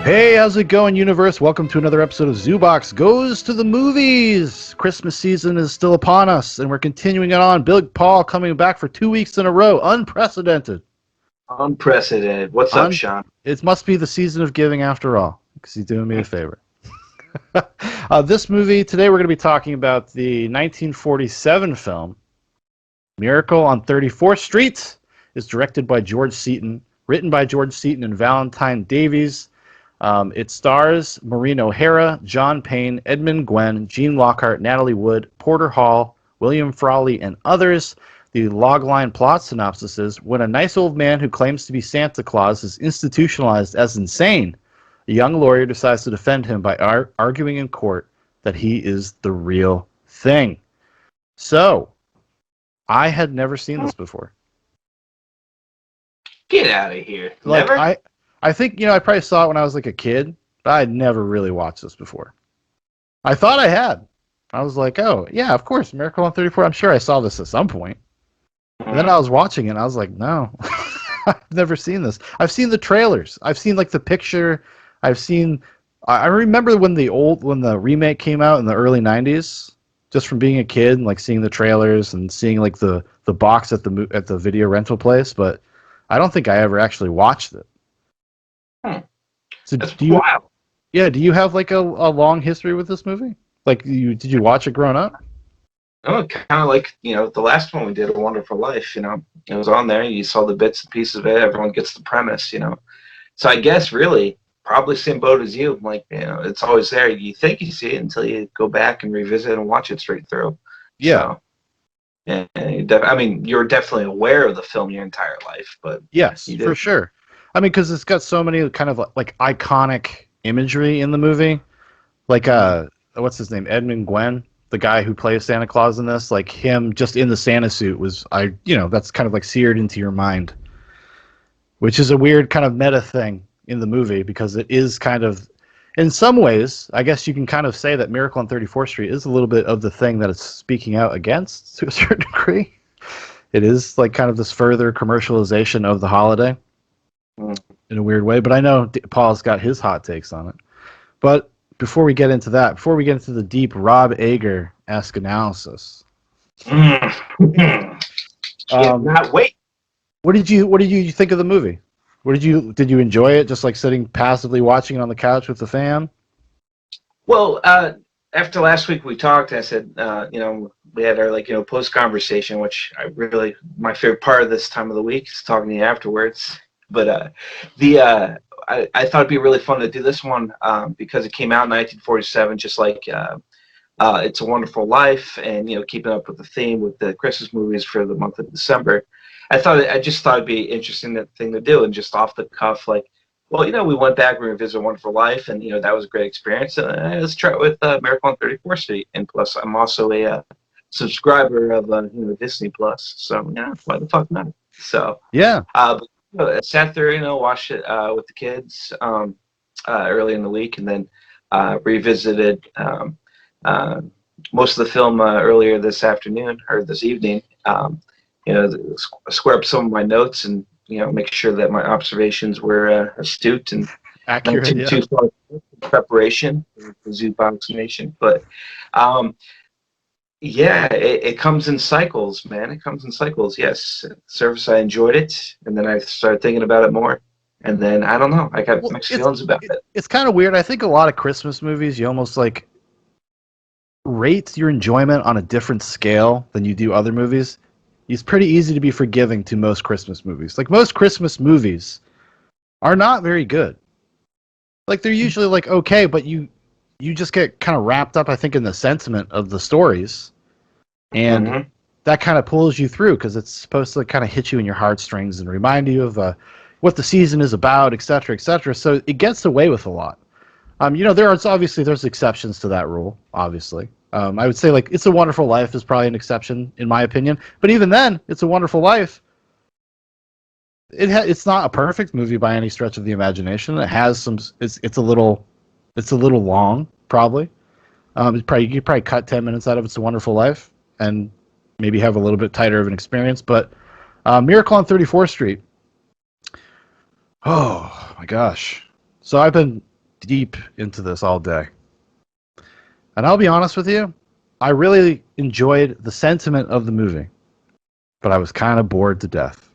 Hey, how's it going, universe? Welcome to another episode of Zoobox Goes to the Movies. Christmas season is still upon us, and we're continuing it on. Big Paul coming back for 2 weeks in a row. Unprecedented. Unprecedented. What's up, Sean? It must be the season of giving after all, because he's doing me a favor. This movie, today we're going to be talking about the 1947 film, Miracle on 34th Street. Is directed by George Seaton, written by George Seaton and Valentine Davies. It stars Maureen O'Hara, John Payne, Edmund Gwenn, Gene Lockhart, Natalie Wood, Porter Hall, William Frawley, and others. The logline plot synopsis is, when a nice old man who claims to be Santa Claus is institutionalized as insane, a young lawyer decides to defend him by arguing in court that he is the real thing. So, I had never seen this before. Get out of here. Like, Never? I think, I probably saw it when I was like a kid, but I'd never really watched this before. I thought I had. I was like, oh, yeah, of course, Miracle on 34. I'm sure I saw this at some point. And then I was watching it, and I was like, no, I've never seen this. I've seen the trailers. I've seen, like, the picture. I remember when the remake came out in the early 90s, just from being a kid and, like, seeing the trailers and seeing, like, the box at the video rental place, but I don't think I ever actually watched it. So That's wild. Yeah, do you have like a long history with this movie? Like, did you watch it growing up? Oh, kind of like, the last one we did, A Wonderful Life, it was on there. You saw the bits and pieces of it. Everyone gets the premise, So I guess really, probably same boat as you. Like, it's always there. You think you see it until you go back and revisit and watch it straight through. Yeah. So, you're definitely aware of the film your entire life, but yes, for sure. I mean, because it's got so many kind of like iconic imagery in the movie. Like, what's his name? Edmund Gwenn, the guy who plays Santa Claus in this. Like, him just in the Santa suit that's kind of like seared into your mind. Which is a weird kind of meta thing in the movie, because it is kind of, in some ways, I guess you can kind of say that Miracle on 34th Street is a little bit of the thing that it's speaking out against to a certain degree. It is like kind of this further commercialization of the holiday in a weird way. But I know Paul's got his hot takes on it. But before we get into the deep Rob Ager-esque analysis, not wait. What did you think of the movie? Did you enjoy it? Just like sitting passively watching it on the couch with the fam? Well, after last week we talked, I said, we had our post conversation, which my favorite part of this time of the week is talking to you afterwards. But I thought it'd be really fun to do this one because it came out in 1947, just like It's a Wonderful Life, and keeping up with the theme with the Christmas movies for the month of December. I just thought it'd be an interesting thing to do, and just off the cuff, like, well, we went back, we revisited A Wonderful Life, and that was a great experience. Let's try it with Miracle on 34th Street, and plus I'm also a subscriber of Disney Plus, so yeah, why the fuck not? So yeah. I sat there, watched it with the kids early in the week, and then revisited most of the film earlier this afternoon or this evening. Square up some of my notes and make sure that my observations were astute and accurate. Too far preparation for the Zoobox Nation, but it comes in cycles, man. It comes in cycles. Yes, at surface I enjoyed it, and then I started thinking about it more, and then I don't know. I got mixed feelings about it. It's kind of weird. I think a lot of Christmas movies, you almost like rate your enjoyment on a different scale than you do other movies. It's pretty easy to be forgiving to most Christmas movies. Like, most Christmas movies are not very good. Like, they're usually like okay, but you just get kind of wrapped up, I think, in the sentiment of the stories, and that kind of pulls you through because it's supposed to kind of hit you in your heartstrings and remind you of what the season is about, etc., etc. So it gets away with a lot. There's exceptions to that rule, obviously. I would say, like, It's a Wonderful Life is probably an exception, in my opinion. But even then, It's a Wonderful Life, it's not a perfect movie by any stretch of the imagination. It has some. It's a little long, probably. You could probably cut 10 minutes out of It's a Wonderful Life and maybe have a little bit tighter of an experience. But Miracle on 34th Street. Oh my gosh! So I've been deep into this all day. And I'll be honest with you, I really enjoyed the sentiment of the movie, but I was kind of bored to death.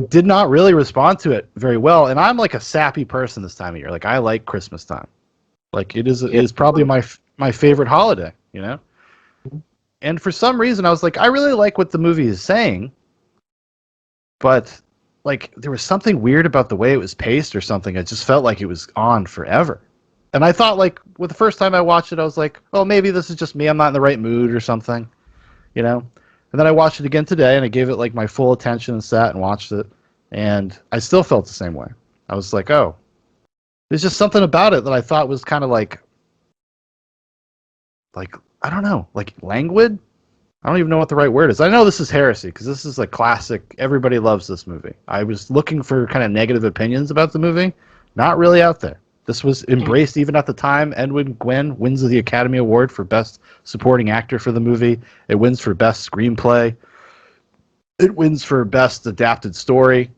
Did not really respond to it very well, and I'm like a sappy person this time of year. Like I like Christmas time. Like it is probably my favorite holiday, you know? And for some reason I was like, I really like what the movie is saying, but like there was something weird about the way it was paced or something. It just felt like it was on forever. And I thought, like, with the first time I watched it, I was like, oh, maybe this is just me. I'm not in the right mood or something, you know? And then I watched it again today, and I gave it, like, my full attention and sat and watched it. And I still felt the same way. I was like, oh, there's just something about it that I thought was kind of like, I don't know, like languid? I don't even know what the right word is. I know this is heresy, because this is a classic. Everybody loves this movie. I was looking for kind of negative opinions about the movie. Not really out there. This was embraced even at the time. Edwin Gwynn wins the Academy Award for Best Supporting Actor for the movie. It wins for Best Screenplay. It wins for Best Adapted Story.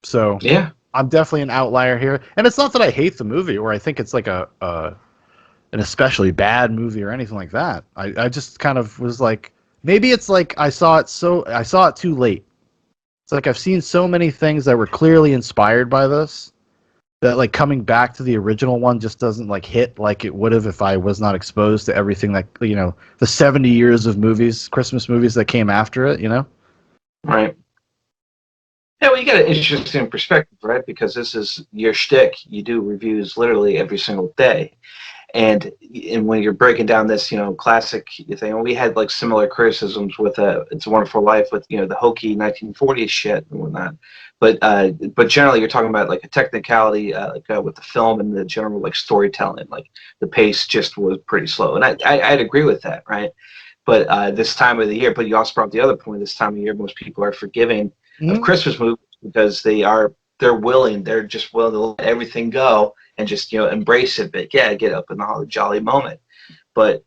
So Yeah. I'm definitely an outlier here. And it's not that I hate the movie or I think it's like an especially bad movie or anything like that. I just kind of was like, maybe it's like I saw it too late. It's like I've seen so many things that were clearly inspired by this, that like coming back to the original one just doesn't like hit like it would have if I was not exposed to everything that, you know, the 70 years of movies, Christmas movies that came after it, you know? Right. Yeah, well, you got an interesting perspective, right? Because this is your shtick. You do reviews literally every single day. And when you're breaking down this, classic thing, we had like similar criticisms with It's a Wonderful Life with the hokey 1940s shit and whatnot. But generally, you're talking about like a technicality, with the film and the general like storytelling, like the pace just was pretty slow, and I'd agree with that, right? But this time of the year, but you also brought up the other point. This time of year, most people are forgiving of Christmas movies because they're just willing to let everything go and just embrace it. But yeah, get up in the jolly moment. But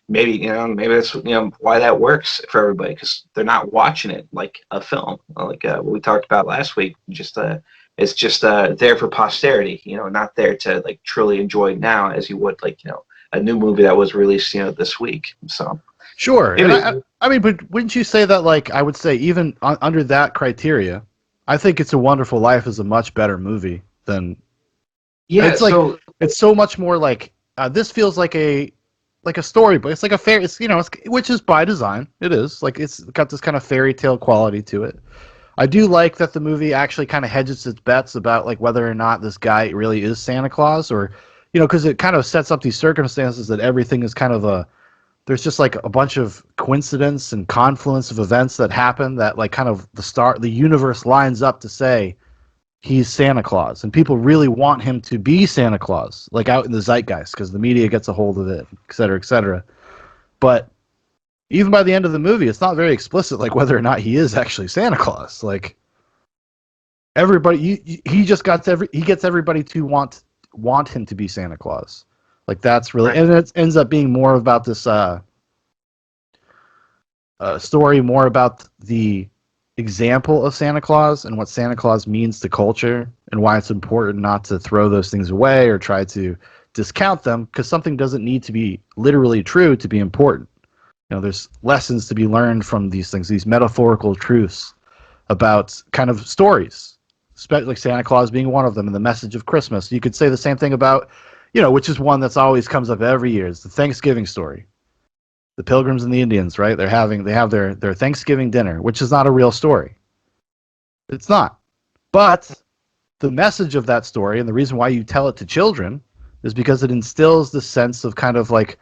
maybe that's why that works for everybody, because they're not watching it like a film, like what we talked about last week. It's just there for posterity. Not there to like truly enjoy now as you would like a new movie that was released this week. So. Sure. And I mean, but wouldn't you say that, like, I would say even under that criteria, I think It's a Wonderful Life is a much better movie than. Yeah, it's like it's so much more like this feels like a storybook. It's like a fair. It's which is by design. It is like it's got this kind of fairy tale quality to it. I do like that the movie actually kind of hedges its bets about like whether or not this guy really is Santa Claus, or because it kind of sets up these circumstances that everything is kind of there's just like a bunch of coincidence and confluence of events that happen that like kind of the universe lines up to say he's Santa Claus, and people really want him to be Santa Claus, like out in the zeitgeist, because the media gets a hold of it, et cetera, et cetera. But even by the end of the movie, it's not very explicit, like whether or not he is actually Santa Claus. Like everybody, he gets everybody to want him to be Santa Claus. Like that's really, right. And it ends up being more about this story, more about the example of Santa Claus and what Santa Claus means to culture and why it's important not to throw those things away or try to discount them, because something doesn't need to be literally true to be important. There's lessons to be learned from these things, these metaphorical truths about kind of stories, especially like Santa Claus being one of them and the message of Christmas. You could say the same thing about, which is one that's always comes up every year, is the Thanksgiving story. The Pilgrims and the Indians, right? They have their Thanksgiving dinner, which is not a real story. It's not. But the message of that story, and the reason why you tell it to children, is because it instills the sense of kind of like,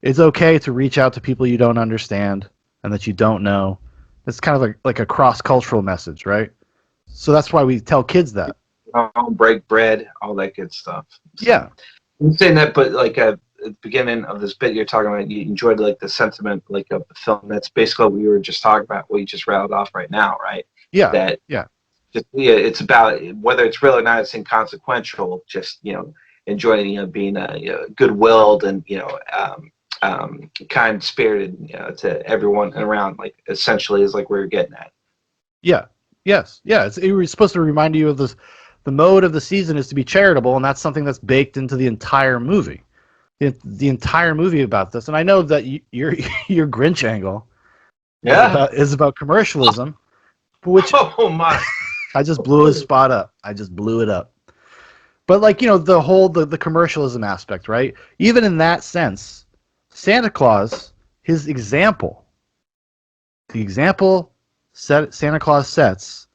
it's okay to reach out to people you don't understand and that you don't know. It's kind of like a cross-cultural message, right? So that's why we tell kids that. Don't break bread, all that good stuff. So, yeah. I'm saying that, but like at the beginning of this bit, you're talking about you enjoyed like the sentiment like of the film. That's basically what we were just talking about. What you just rattled off right now, right? Yeah. It's about whether it's real or not. It's inconsequential. Just enjoying being good-willed and kind-spirited to everyone around. Like essentially is like where you're getting at. Yeah. Yes. Yeah. It was supposed to remind you of the mode of the season is to be charitable, and that's something that's baked into the entire movie. The entire movie about this, and I know that your your Grinch angle is about commercialism, which Oh my! I just blew his spot up. I just blew it up. But like the whole the commercialism aspect, right? Even in that sense, Santa Claus, his example, the example Santa Claus sets,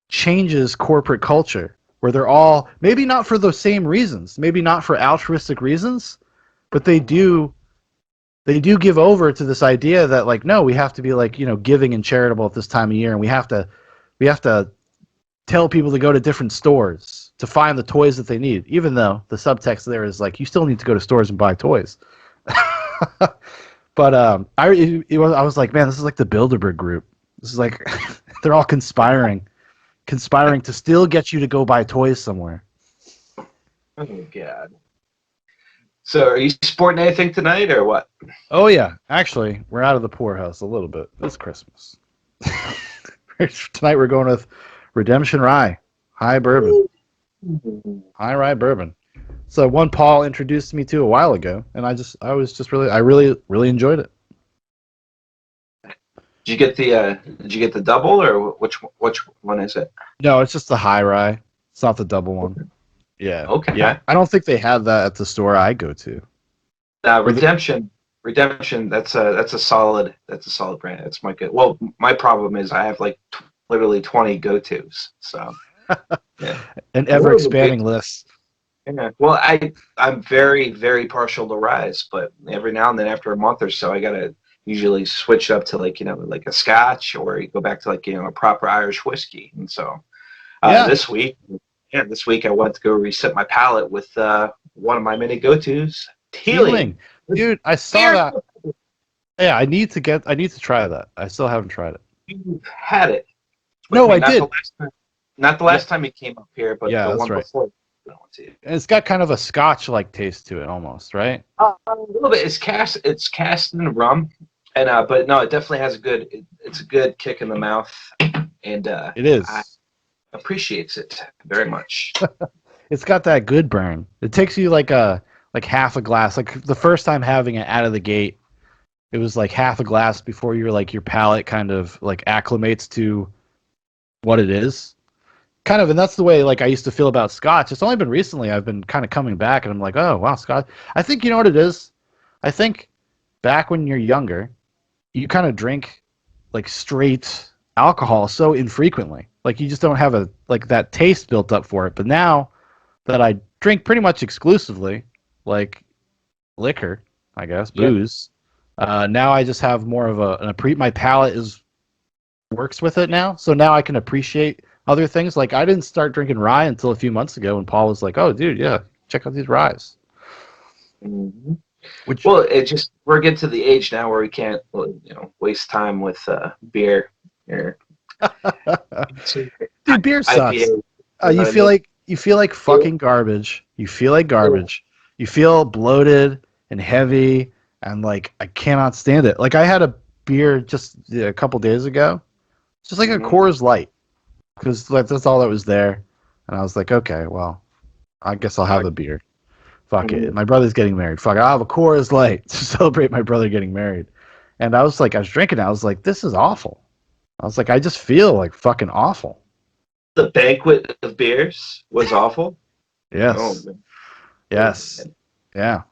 changes corporate culture, where they're all maybe not for the same reasons, maybe not for altruistic reasons, but they do give over to this idea that like no, we have to be like giving and charitable at this time of year, and we have to tell people to go to different stores to find the toys that they need, even though the subtext there is like you still need to go to stores and buy toys. But I was like, man, this is like the Bilderberg group. This is like they're all conspiring to still get you to go buy toys somewhere. Oh God. So, are you sporting anything tonight, or what? Oh yeah, actually, we're out of the poorhouse a little bit. It's Christmas. Tonight we're going with Redemption Rye, High Bourbon, High Rye Bourbon. So one Paul introduced me to a while ago, and I really enjoyed it. Did you get the double, or which one is it? No, it's just the High Rye. It's not the double one. Yeah. Okay. Yeah. I don't think they have that at the store I go to. Redemption. That's a solid brand. It's my good. Well, my problem is I have like literally 20 go-tos. So yeah, an ever-expanding list. Yeah. Well, I'm very, very partial to ryes, but every now and then, after a month or so, I gotta usually switch up to like a Scotch, or you go back to like a proper Irish whiskey. And so this week I went to go reset my palate with one of my many go-tos, Teeling. Dude, I saw that. Yeah, I need to try that. I still haven't tried it. You've had it. No, I did. Not the last time you came up here, but the one before. And it's got kind of a Scotch-like taste to it, almost, right? A little bit. It's cast in rum, and but no, it definitely has it's a good kick in the mouth, and it is. I appreciates it very much. It's got that good burn. It takes you like half a glass. Like the first time having it out of the gate, it was like half a glass before your palate kind of like acclimates to what it is. Kind of, and that's the way like I used to feel about Scotch. It's only been recently I've been kind of coming back, and I'm like, oh wow, Scotch. I think you know what it is. I think back when you're younger, you kind of drink like straight alcohol so infrequently, like you just don't have that taste built up for it. But now that I drink pretty much exclusively like liquor, I guess booze, now I just have more of my palate works with it now, so now I can appreciate other things. Like I didn't start drinking rye until a few months ago, when Paul was like, "Oh, dude, yeah, check out these ryes." Mm-hmm. We're getting to the age now where we can't, waste time with beer. Here. Dude, beer sucks. You feel like fucking garbage. You feel like garbage. You feel bloated and heavy, and like I cannot stand it. Like I had a beer just a couple days ago, just like a Coors Light. Because that's all that was there, and I was like, okay, well, I guess I'll have a beer. Fuck it. My brother's getting married. Fuck it. I'll have a Coors Light to celebrate my brother getting married. And I was drinking it. I was like, this is awful. I was like, I just feel like fucking awful. The banquet of beers was awful. Yes. Oh, man. Yes. Yeah.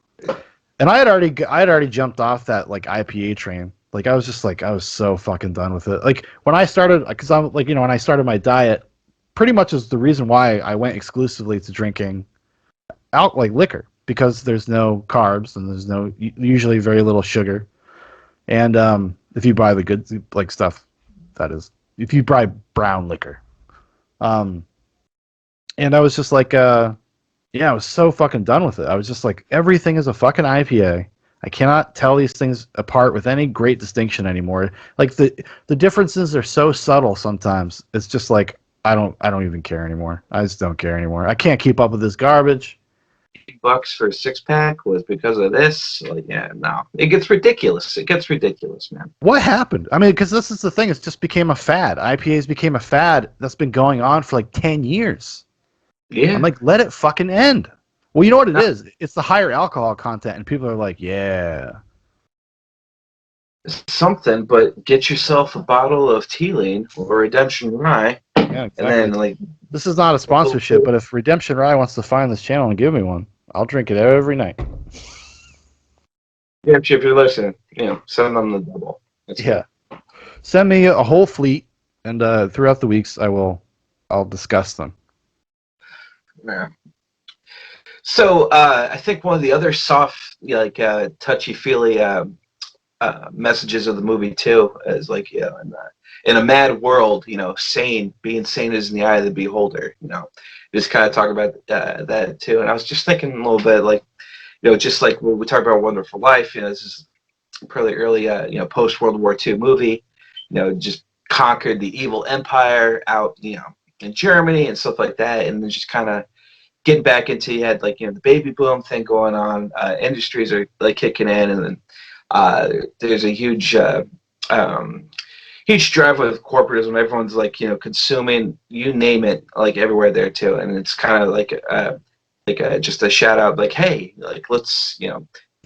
And I had already jumped off that like IPA train. Like I was so fucking done with it. Like when I started, because I'm like, when I started my diet, pretty much is the reason why I went exclusively to drinking liquor, because there's no carbs and there's usually very little sugar. And if you buy the good like stuff, that is, if you buy brown liquor, and I was just like, I was so fucking done with it. I was just like, everything is a fucking IPA. I cannot tell these things apart with any great distinction anymore. Like the differences are so subtle sometimes. It's just like I don't even care anymore. I just don't care anymore. I can't keep up with this garbage. $8 for a 6-pack was because of this. Like, yeah, no. It gets ridiculous. Man. What happened? I mean, because this is the thing. It just became a fad. IPAs became a fad that's been going on for like 10 years. Yeah. I'm like, let it fucking end. Well, you know what it is? It's the higher alcohol content, and people are like, yeah. Something, but get yourself a bottle of Teeling or Redemption Rye, Yeah, exactly. and then like this is not a sponsorship, but if Redemption Rye wants to find this channel and give me one, I'll drink it every night. yeah, if you're listening, send them the double. That's yeah, cool. Send me a whole fleet, and throughout the weeks, I'll discuss them. Yeah. So I think one of the other soft, touchy-feely messages of the movie too is like, in a mad world, being sane is in the eye of the beholder. Just kind of talk about that too. And I was just thinking a little bit, like, just like when we talk about Wonderful Life, this is pretty early, post World War II movie. Just conquered the evil empire out, in Germany and stuff like that, and then just kind of getting back into, you had like, the baby boom thing going on, industries are like kicking in, and then there's a huge huge drive with corporatism. Everyone's like, consuming, you name it, like everywhere there too, and it's kind of like just a shout out, like, hey, like, let's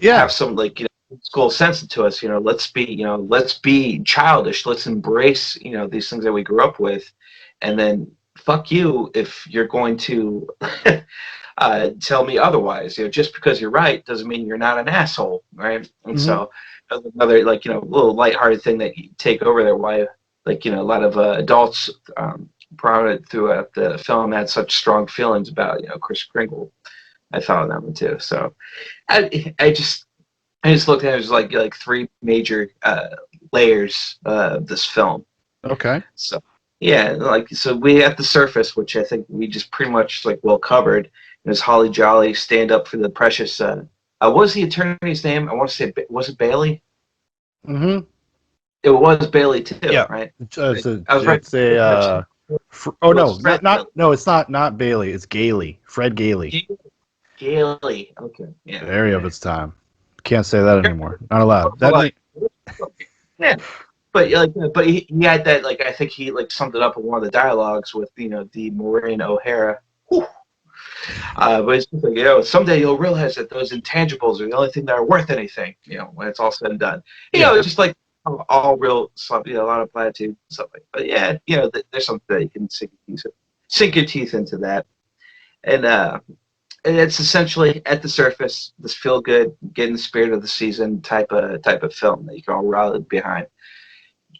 have some, like, school sense to us, let's be childish, let's embrace these things that we grew up with, and then fuck you if you're going to tell me otherwise. Just because you're right doesn't mean you're not an asshole, right? And so another, like, little lighthearted thing that you take over there, why, like, a lot of adults prominent throughout the film had such strong feelings about Kris Kringle. I thought of that one too. So I just looked at it as like three major layers of this film. Okay. So yeah, so we at the surface, which I think we just pretty much like well covered, is Holly Jolly stand up for the precious. What was the attorney's name? I want to say, was it Bailey? Mm-hmm. It was Bailey too, yeah. Right? I was right. It's not Bailey. It's Gailey. Fred Gailey. Gailey. Okay. Yeah. Very of its time. Can't say that anymore. Not allowed. Yeah. But he had that, like, I think he like summed it up in one of the dialogues with the Maureen O'Hara. But it's just like, someday you'll realize that those intangibles are the only thing that are worth anything. When it's all said and done. It's just like all real stuff. A lot of platitude and stuff like that. But yeah, there's something that you can sink your teeth into that, and it's essentially at the surface this feel good, get in the spirit of the season type of film that you can all rally behind.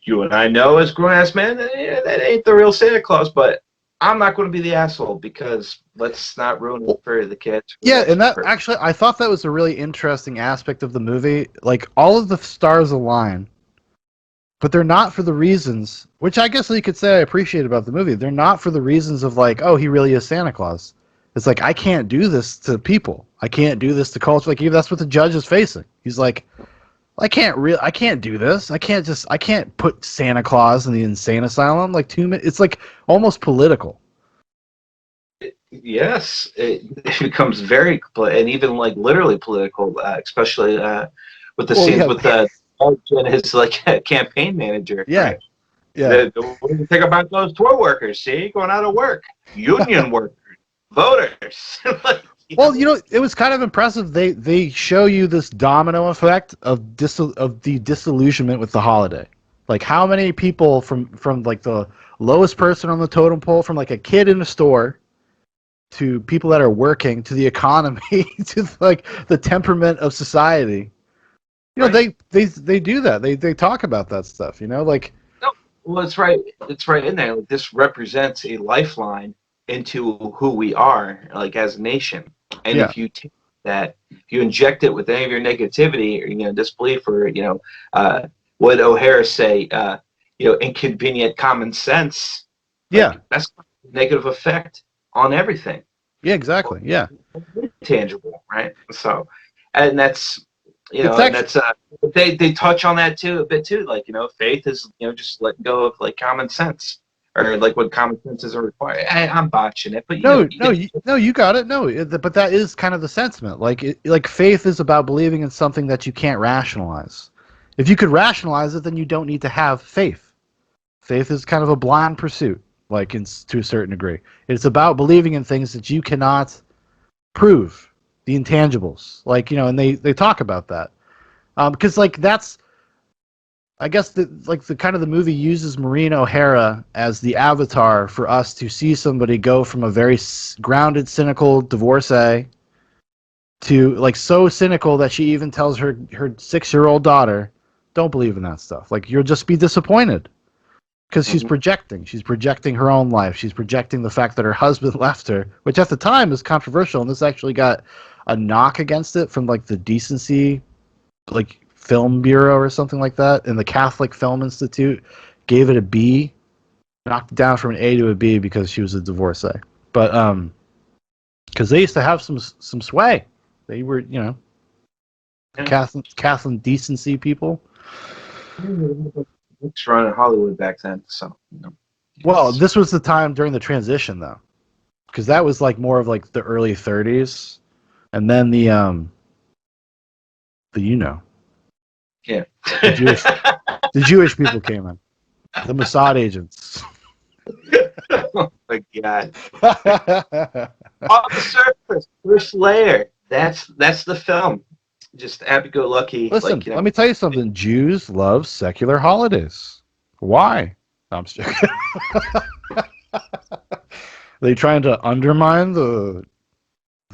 You and I know as grown-ass men that ain't the real Santa Claus, but I'm not going to be the asshole because let's not ruin it for the kids. Yeah, and that actually, I thought that was a really interesting aspect of the movie. Like, all of the stars align, but they're not for the reasons, which I guess you could say I appreciate about the movie. They're not for the reasons of like, oh, he really is Santa Claus. It's like, I can't do this to people. I can't do this to culture. Like, that's what the judge is facing. He's like, I can't do this. I can't put Santa Claus in the insane asylum. Like, it's like almost political. Yes, it becomes very, and even like literally political, especially with the scenes with the and his like campaign manager. Yeah, right? Yeah. What do you think about those tour workers? See, going out of work, union workers, voters. Well, it was kind of impressive. They show you this domino effect of the disillusionment with the holiday. Like, how many people from like the lowest person on the totem pole, from like a kid in a store, to people that are working, to the economy, to like the temperament of society. Right. They do that. They talk about that stuff. Like. No, well, it's right. It's right in there. Like, this represents a lifeline into who we are, like, as a nation. And if you take that, if you inject it with any of your negativity or disbelief, or what O'Hara say, inconvenient common sense. Yeah, that's a negative effect on everything. Yeah, exactly. Yeah, tangible, right? So, and that's and that's they touch on that too a bit too. Like, faith is just letting go of like common sense. Or like what common sense isn't required. I'm botching it, but you got it. No, but that is kind of the sentiment. Like faith is about believing in something that you can't rationalize. If you could rationalize it, then you don't need to have faith. Faith is kind of a blind pursuit. like to a certain degree. It's about believing in things that you cannot prove, the intangibles. Like, and they talk about that. Because like that's, I guess the kind of the movie uses Maureen O'Hara as the avatar for us to see somebody go from a very grounded, cynical divorcee to like so cynical that she even tells her 6-year-old daughter, "Don't believe in that stuff. Like you'll just be disappointed." Because she's projecting. She's projecting her own life. She's projecting the fact that her husband left her, which at the time is controversial. And this actually got a knock against it from like the Decency, like Film Bureau or something like that. And the Catholic Film Institute gave it a B, knocked it down from an A to a B because she was a divorcee. But because they used to have some sway. They were, Catholic decency people. It's running Hollywood back then, so. Well, this was the time during the transition, though, because that was like more of like the early 30s, and then the Yeah. the Jewish people came in, the Mossad agents. Oh my God! On the surface, first layer. That's the film. Just happy-go-lucky. Listen, let me tell you something. Jews love secular holidays. Why? No, I'm just joking. Are they trying to undermine the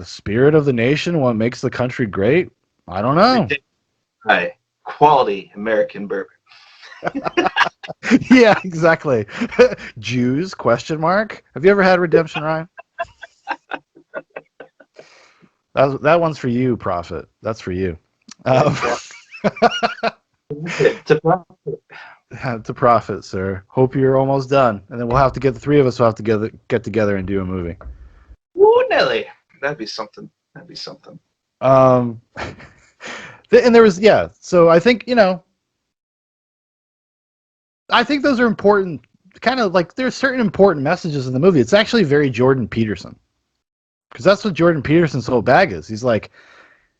spirit of the nation? What makes the country great? I don't know. Right. Quality American bourbon. Yeah, exactly. Jews? Question mark. Have you ever had Redemption, Ryan? That one's for you, Prophet. That's for you. To profit. To Prophet, sir. Hope you're almost done, and then we'll have to get the three of us. Will have to get together and do a movie. Woo, Nelly. That'd be something. And there was So I think I think those are important. Kind of like there's certain important messages in the movie. It's actually very Jordan Peterson. Because that's what Jordan Peterson's whole bag is. He's like,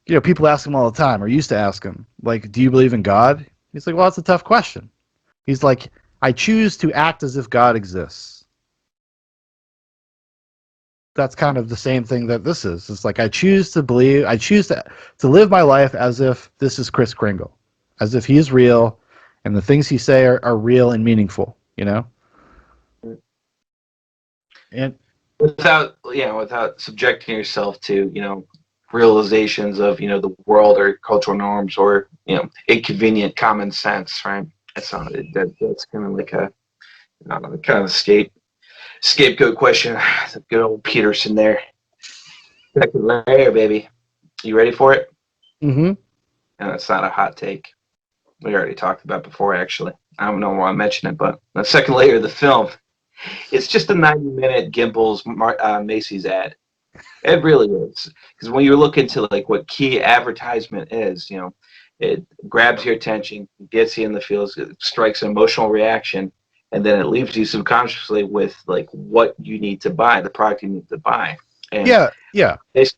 people ask him all the time, or used to ask him, like, do you believe in God? He's like, well, that's a tough question. He's like, I choose to act as if God exists. That's kind of the same thing that this is. It's like, I choose to live my life as if this is Kris Kringle, as if he is real, and the things he say are real and meaningful, And without subjecting yourself to realizations of the world or cultural norms or inconvenient common sense, right? That's kind of like a kind of scapegoat question. It's a good old Peterson there. Second layer, baby. You ready for it? Mm-hmm. And it's not a hot take. We already talked about it before, actually. I don't know why I mentioned it, but the second layer of the film. It's just a 90-minute Gimbals Macy's ad. It really is. Because when you look into like what key advertisement is, it grabs your attention, gets you in the feels, it strikes an emotional reaction, and then it leaves you subconsciously with like what you need to buy, the product you need to buy. And it's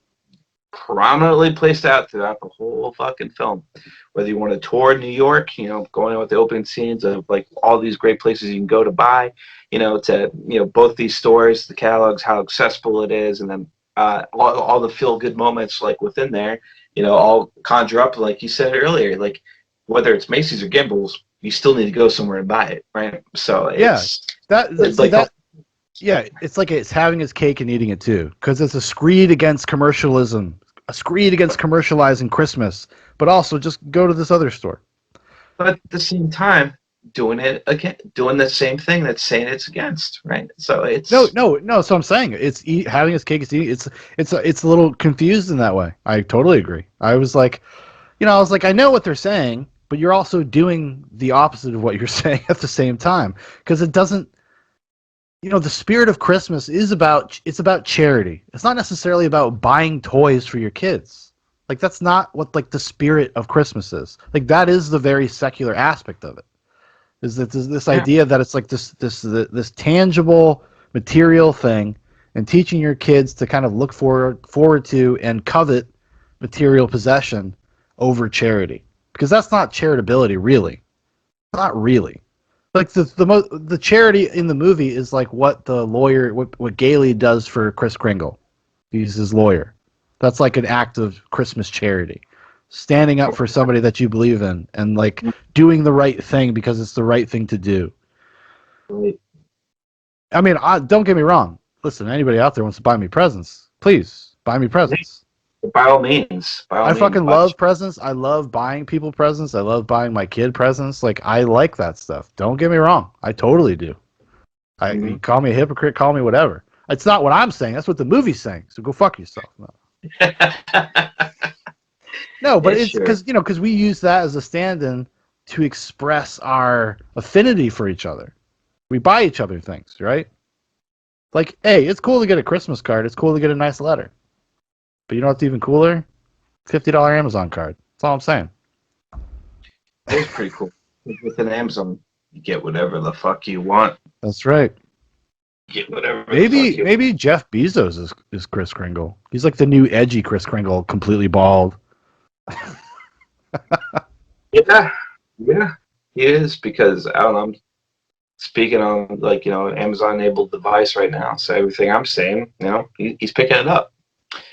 prominently placed out throughout the whole fucking film. Whether you want to tour New York, going out with the opening scenes of like all these great places you can go to buy, to both these stores, the catalogs, how accessible it is, and then all the feel good moments like within there, all conjure up, like you said earlier, like whether it's Macy's or Gimbals, you still need to go somewhere and buy it, right? So it's it's like it's having its cake and eating it too, because it's a screed against commercialism, a screed against commercializing Christmas, but also just go to this other store. But at the same time, doing the same thing that's saying it's against, right? So it's no. So I'm saying it's having its cake, it's a little confused in that way. I totally agree. I was like, I know what they're saying, but you're also doing the opposite of what you're saying at the same time, because it doesn't. The spirit of Christmas is about charity. It's not necessarily about buying toys for your kids. Like that's not what like the spirit of Christmas is. Like that is the very secular aspect of it. Is that this idea that it's like this tangible material thing, and teaching your kids to kind of look forward to and covet material possession over charity, because that's not charitability really. Not really. Like the charity in the movie is like what the lawyer, what Gailey does for Kris Kringle. He's his lawyer. That's like an act of Christmas charity. Standing up for somebody that you believe in and like doing the right thing because it's the right thing to do. Right. I mean, don't get me wrong. Listen, anybody out there wants to buy me presents, please buy me presents. By all means. I fucking love presents. I love buying people presents. I love buying my kid presents. Like, I like that stuff. Don't get me wrong. I totally do. You call me a hypocrite, call me whatever. It's not what I'm saying. That's what the movie's saying. So go fuck yourself. No, but it's because because we use that as a stand-in to express our affinity for each other. We buy each other things, right? Like, hey, it's cool to get a Christmas card. It's cool to get a nice letter. But you know what's even cooler? $50 Amazon card. That's all I'm saying. It's pretty cool. With an Amazon, you get whatever the fuck you want. That's right. Get whatever. Maybe Jeff Bezos is Kris Kringle. He's like the new edgy Kris Kringle, completely bald. Yeah, he is, because I don't know. I'm speaking on an Amazon-enabled device right now, so everything I'm saying, he's picking it up.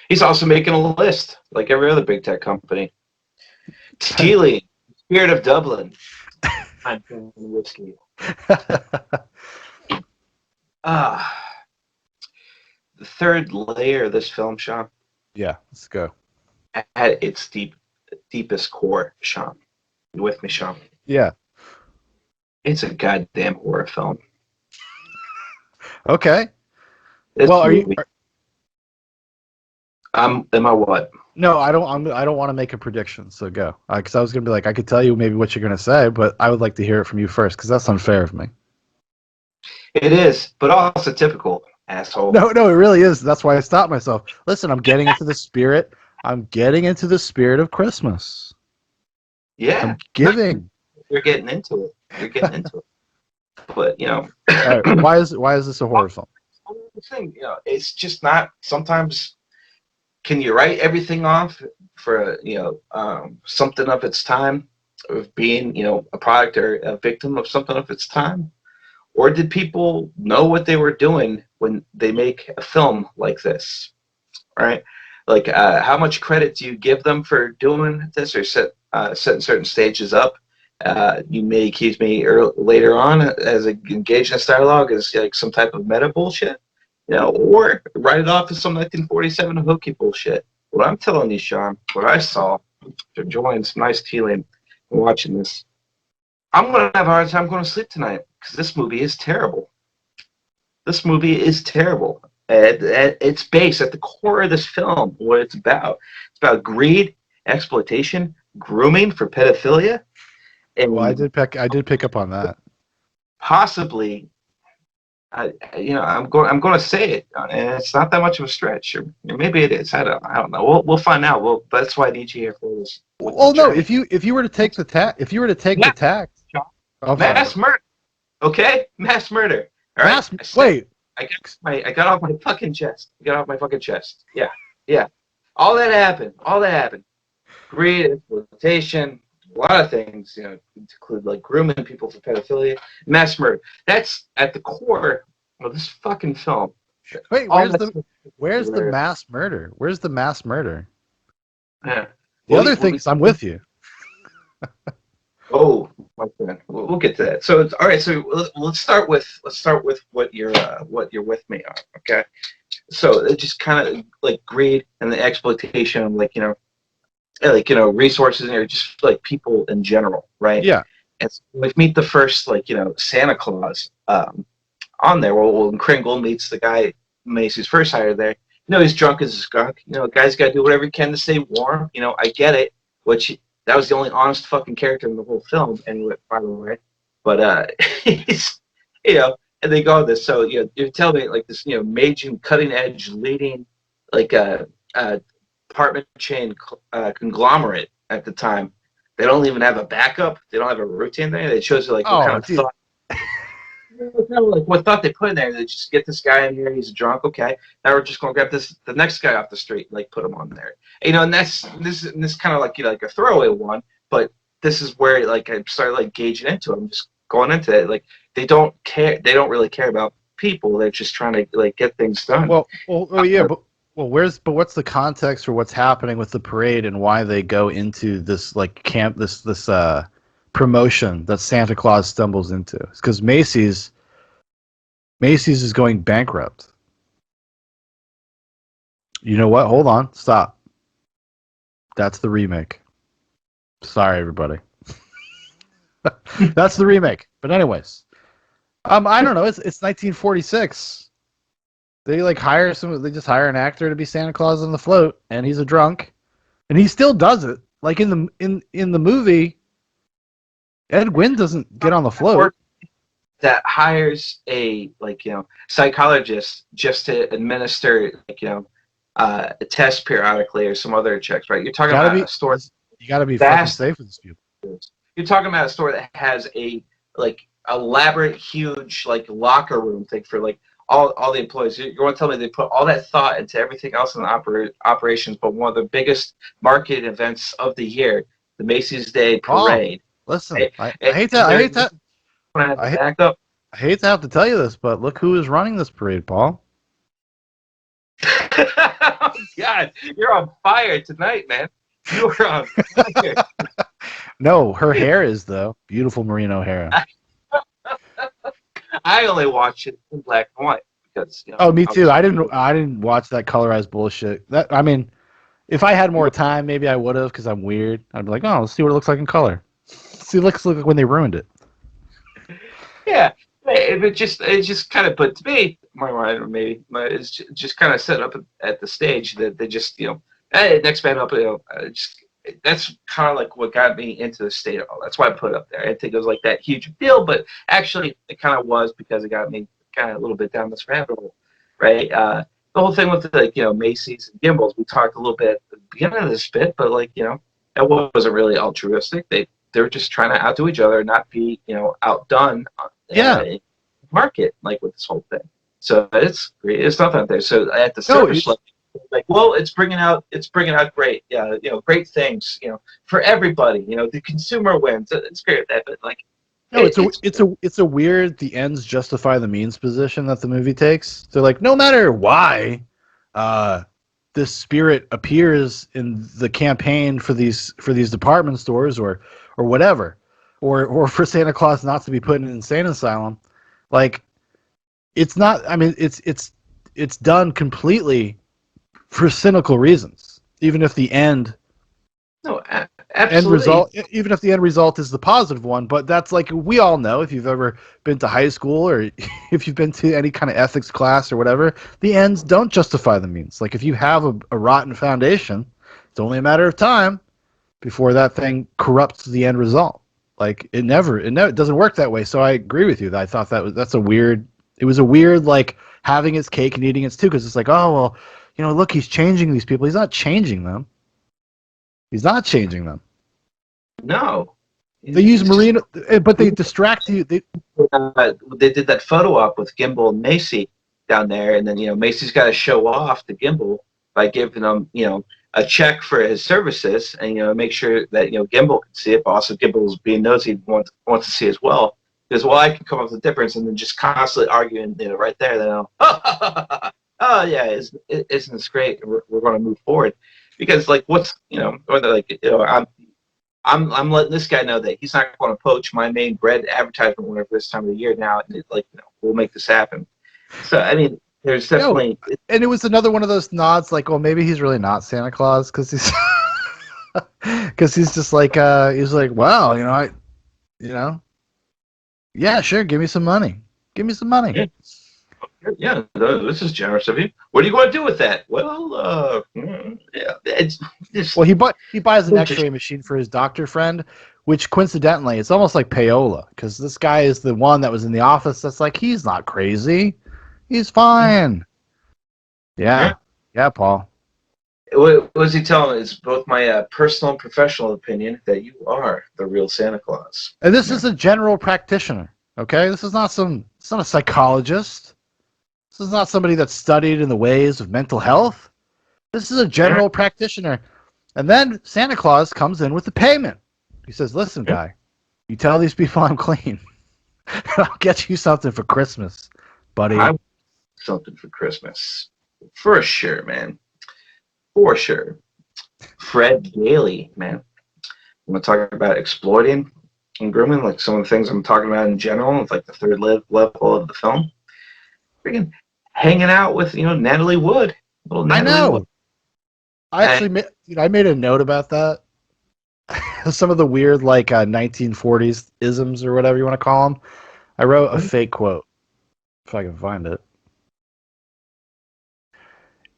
He's also making a list like every other big tech company. Teely, Spirit of Dublin. I'm drinking whiskey. The third layer of this film, Sean. Yeah, let's go. At its deepest core, Sean. You with me, Sean? Yeah. It's a goddamn horror film. Okay. This well, movie, am I what? No, I don't. I don't want to make a prediction. So go, because I was gonna be like, I could tell you maybe what you're gonna say, but I would like to hear it from you first, because that's unfair of me. It is, but also typical, asshole. No, it really is. That's why I stopped myself. Listen, I'm getting into the spirit. I'm getting into the spirit of Christmas. Yeah, I'm giving. You're getting into it. But All right, why is this a horror film? Thing, it's just not. Sometimes, can you write everything off for something of its time, of being a product or a victim of something of its time, or did people know what they were doing when they make a film like this, right? Like, how much credit do you give them for doing this, or setting certain stages up? You may accuse me later on as engaged in this dialogue as like some type of meta bullshit, or write it off as some 1947 hokey bullshit. What I'm telling you, Sean, what I saw after enjoying some nice tealing and watching this, I'm going to have a hard time going to sleep tonight, because this movie is terrible. This movie is terrible. At its base, at the core of this film, what it's about greed, exploitation, grooming for pedophilia. And Well, I did pick up on that. Possibly, I'm going to say it, and it's not that much of a stretch, or maybe it is. I don't know. We'll find out. Well, that's why I need you here for this. Well, no. If you were to take the tack, the tack, mass murder. Okay, mass murder. All right. Wait. I got off my fucking chest. Yeah. All that happened. Greed, exploitation, a lot of things, include like grooming people for pedophilia, mass murder. That's at the core of this fucking film. Wait, where's the mass murder? Where's the mass murder? Yeah. The other thing is, I'm with you. Oh, my friend, we'll get to that. So it's all right. So let's start with what you're with me on. Okay. So it's just kind of like greed and the exploitation of resources, or just like people in general, right? Yeah. And so we meet the first Santa Claus on there. Well, when Kringle meets the guy Macy's first hire there, he's drunk as a skunk. Guy's got to do whatever he can to stay warm. I get it. That was the only honest fucking character in the whole film, and by the way, but he's and they go this. So you're telling me like this major cutting edge leading apartment chain conglomerate at the time. They don't even have a backup. They don't have a routine thing. It shows you what kind of thought. What thought they put in there. They just get this guy in here. He's drunk. Okay, now we're just gonna grab the next guy off the street and put him on there. And that's this kind of like a throwaway one. But this is where I started gauging into it. I'm just going into it. Like they don't care. They don't really care about people. They're just trying to like get things done. Yeah, but what's the context for what's happening with the parade and why they go into this like camp this promotion that Santa Claus stumbles into? It's because Macy's is going bankrupt. You know what? Hold on. Stop. That's the remake. Sorry, everybody. That's the remake. But anyways, I don't know. It's 1946. They like hire They just hire an actor to be Santa Claus on the float, and he's a drunk, and he still does it. Like in the movie, Ed Gwynn doesn't get on the float. That hires a psychologist just to administer a test periodically or some other checks, right? You're talking about a store. You got to be fucking safe with these people. You're talking about a store that has a elaborate, huge locker room thing for all the employees. You want to tell me they put all that thought into everything else in the operations, but one of the biggest marketing events of the year, the Macy's Day Parade. Oh, listen, I hate to have to tell you this, but look who is running this parade, Paul. Oh, God, you're on fire tonight, man. You are on fire. No, her hair is, though. Beautiful merino hair. I only watch it in black and white because me too. I didn't watch that colorized bullshit. I mean, if I had more time, maybe I would have because I'm weird. I'd be like, oh, let's see what it looks like in color. See, it looks like when they ruined it. Yeah, it just kind of, but to me, maybe it's just kind of set up at the stage that they just hey, next man up, that's kind of like what got me into the state of all. That's why I put it up there. I didn't think it was like that huge deal, but actually it kind of was because it got me kind of a little bit down this rabbit hole, right? The whole thing with Macy's and Gimbals, we talked a little bit at the beginning of this bit, but it wasn't really altruistic. They were just trying to outdo each other, not be outdone. In market with this whole thing. So it's great. It's not that there. So at the surface level, it's bringing out great, great things, for everybody. The consumer wins. It's great at that, but it's a weird the ends justify the means position that the movie takes. They're like, no matter why, this spirit appears in the campaign for these department stores or whatever, or for Santa Claus not to be put in an insane asylum, it's not. I mean, it's done completely for cynical reasons, even if the end result is the positive one. But that's we all know, if you've ever been to high school or if you've been to any kind of ethics class or whatever, the ends don't justify the means. If you have a rotten foundation, it's only a matter of time before that thing corrupts the end result. It doesn't work that way. So I agree with you. I thought it was a weird having its cake and eating its too, because it's oh well, look, he's changing these people. He's not changing them. No. They use merino, but they distract you. They did that photo op with Gimbal and Macy down there, and then Macy's got to show off the Gimbal by giving them a check for his services, and make sure that Gimbal can see it, but also Gimbal's being nosy wants to see as well. Because I can come up with the difference, and then just constantly arguing right there. Then oh yeah, isn't this great? We're going to move forward because what's or they're I'm letting this guy know that he's not going to poach my main bread advertisement whenever this time of the year now, and we'll make this happen. So I mean, there's definitely, and it was another one of those nods, well, maybe he's really not Santa Claus because he's just he's wow, yeah, sure, give me some money. Yeah, this is generous of you. What are you going to do with that? Well, yeah, it's he buys an X-ray machine for his doctor friend, which coincidentally, it's almost like payola, because this guy is the one that was in the office that's he's not crazy. He's fine. Yeah, Paul. What was he telling? It's both my personal and professional opinion that you are the real Santa Claus. And this is a general practitioner, okay? It's not a psychologist. This is not somebody that's studied in the ways of mental health. This is a general practitioner. And then Santa Claus comes in with the payment. He says, listen, guy, you tell these people I'm clean. I'll get you something for Christmas, buddy. I want something for Christmas. For sure, man. For sure. Fred Gailey, man. I'm going to talk about exploiting and grooming, like some of the things I'm talking about in general. It's like the third level of the film. Freaking hanging out with, Natalie Wood. Little I Natalie Wood. know. I actually I made a note about that. Some of the weird, like, 1940s isms or whatever you want to call them. I wrote a fake quote, if I can find it.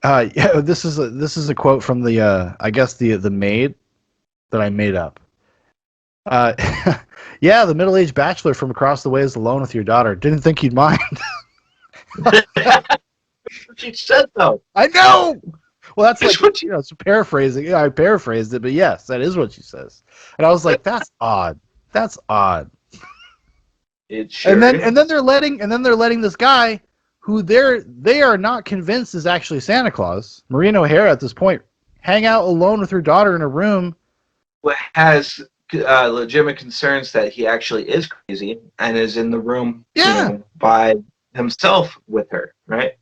Yeah, this is a quote from the I guess the maid that I made up. Uh, yeah, the middle-aged bachelor from across the way is alone with your daughter. Didn't think you'd mind. She said, though. I know. Well, that's That's like, what it's paraphrasing. Yeah, I paraphrased it, but yes, that is what she says. And I was like, that's odd. That's odd. It sure And is. then they're letting this guy who they are not convinced is actually Santa Claus, Maureen O'Hara at this point, hang out alone with her daughter in a room. Has legitimate concerns that he actually is crazy and is in the room, by himself with her, right?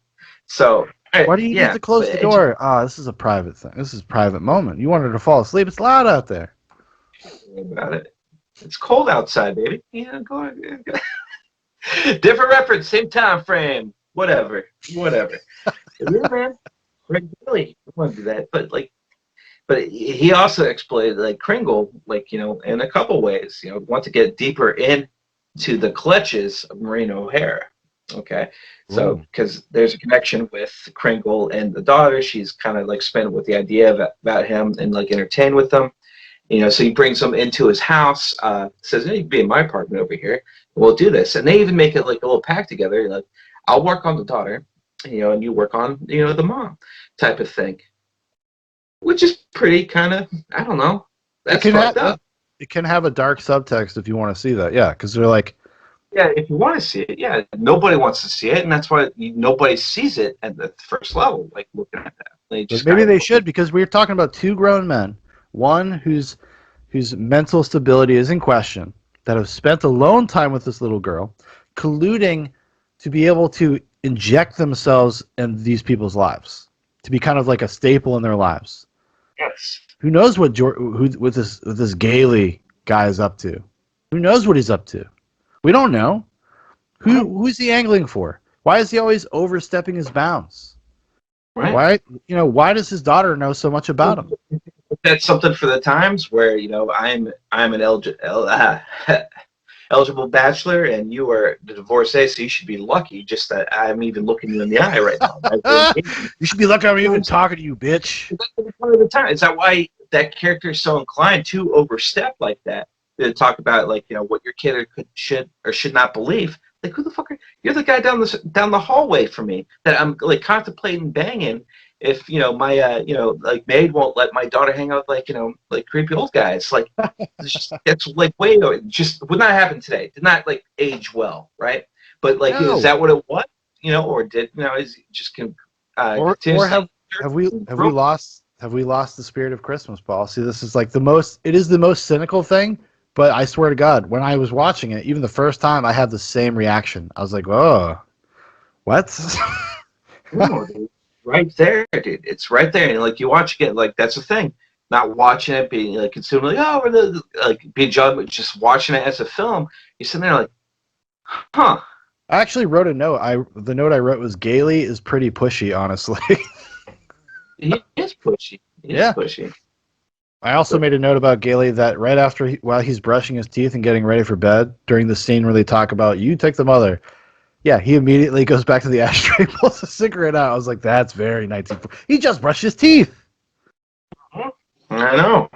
So, Why do you need to close the door? This is a private thing. This is a private moment. You want her to fall asleep. It's loud out there. About it. It's cold outside, baby. Yeah, go on. Different reference, same time frame. Whatever. Yeah, man. Really, I want to do that, but he also exploited like Kringle, in a couple ways. Want to get deeper into the clutches of Maureen O'Hara. Okay, so because there's a connection with Kringle and the daughter, she's kind of like spent with the idea about him and like entertain with them. So he brings them into his house. Says, "You can be in my apartment over here. We'll do this." And they even make it like a little pact together. Like, I'll work on the daughter, and you work on the mom, type of thing. Which is pretty kind of, I don't know. That's fucked up. It can have a dark subtext if you want to see that. Yeah, because they're like, yeah, if you want to see it, yeah, nobody wants to see it, and that's why nobody sees it at the first level, like looking at that. Maybe they should, because we're talking about two grown men, one whose mental stability is in question, that have spent alone time with this little girl, colluding to be able to inject themselves in these people's lives, to be kind of like a staple in their lives. Yes. Who knows what this Gailey guy is up to? Who knows what he's up to? We don't know. Who's he angling for? Why is he always overstepping his bounds? Right. Why does his daughter know so much about him? That's something for the times where I'm an eligible bachelor and you are the divorcee, so you should be lucky just that I'm even looking you in the eye right now. You should be lucky I'm even talking to you, bitch. Part of the time. Is that why that character is so inclined to overstep like that? To talk about what your kid should or should not believe. Like, who the fuck you're the guy down the hallway from me that I'm like contemplating banging if my maid won't let my daughter hang out with like creepy old guys. Like it's like way just would not happen today. Did not like age well, right? But like is that what it was? Or did is it just or have we lost the spirit of Christmas, Paul? See, this is like it is the most cynical thing. But I swear to God, when I was watching it, even the first time, I had the same reaction. I was like, "Oh, what?" Right there, dude. It's right there, and like you watch again, like that's the thing. Not watching it, being like consumed, like being judged, but just watching it as a film. You're sitting there like, "Huh." I actually wrote a note. The note I wrote was Gailey is pretty pushy, honestly. He is pushy. Pushy. I also made a note about Gailey that right after while he's brushing his teeth and getting ready for bed, during the scene where they talk about you take the mother, yeah, he immediately goes back to the ashtray, pulls a cigarette out. I was like, that's very 1940. He just brushed his teeth. I know.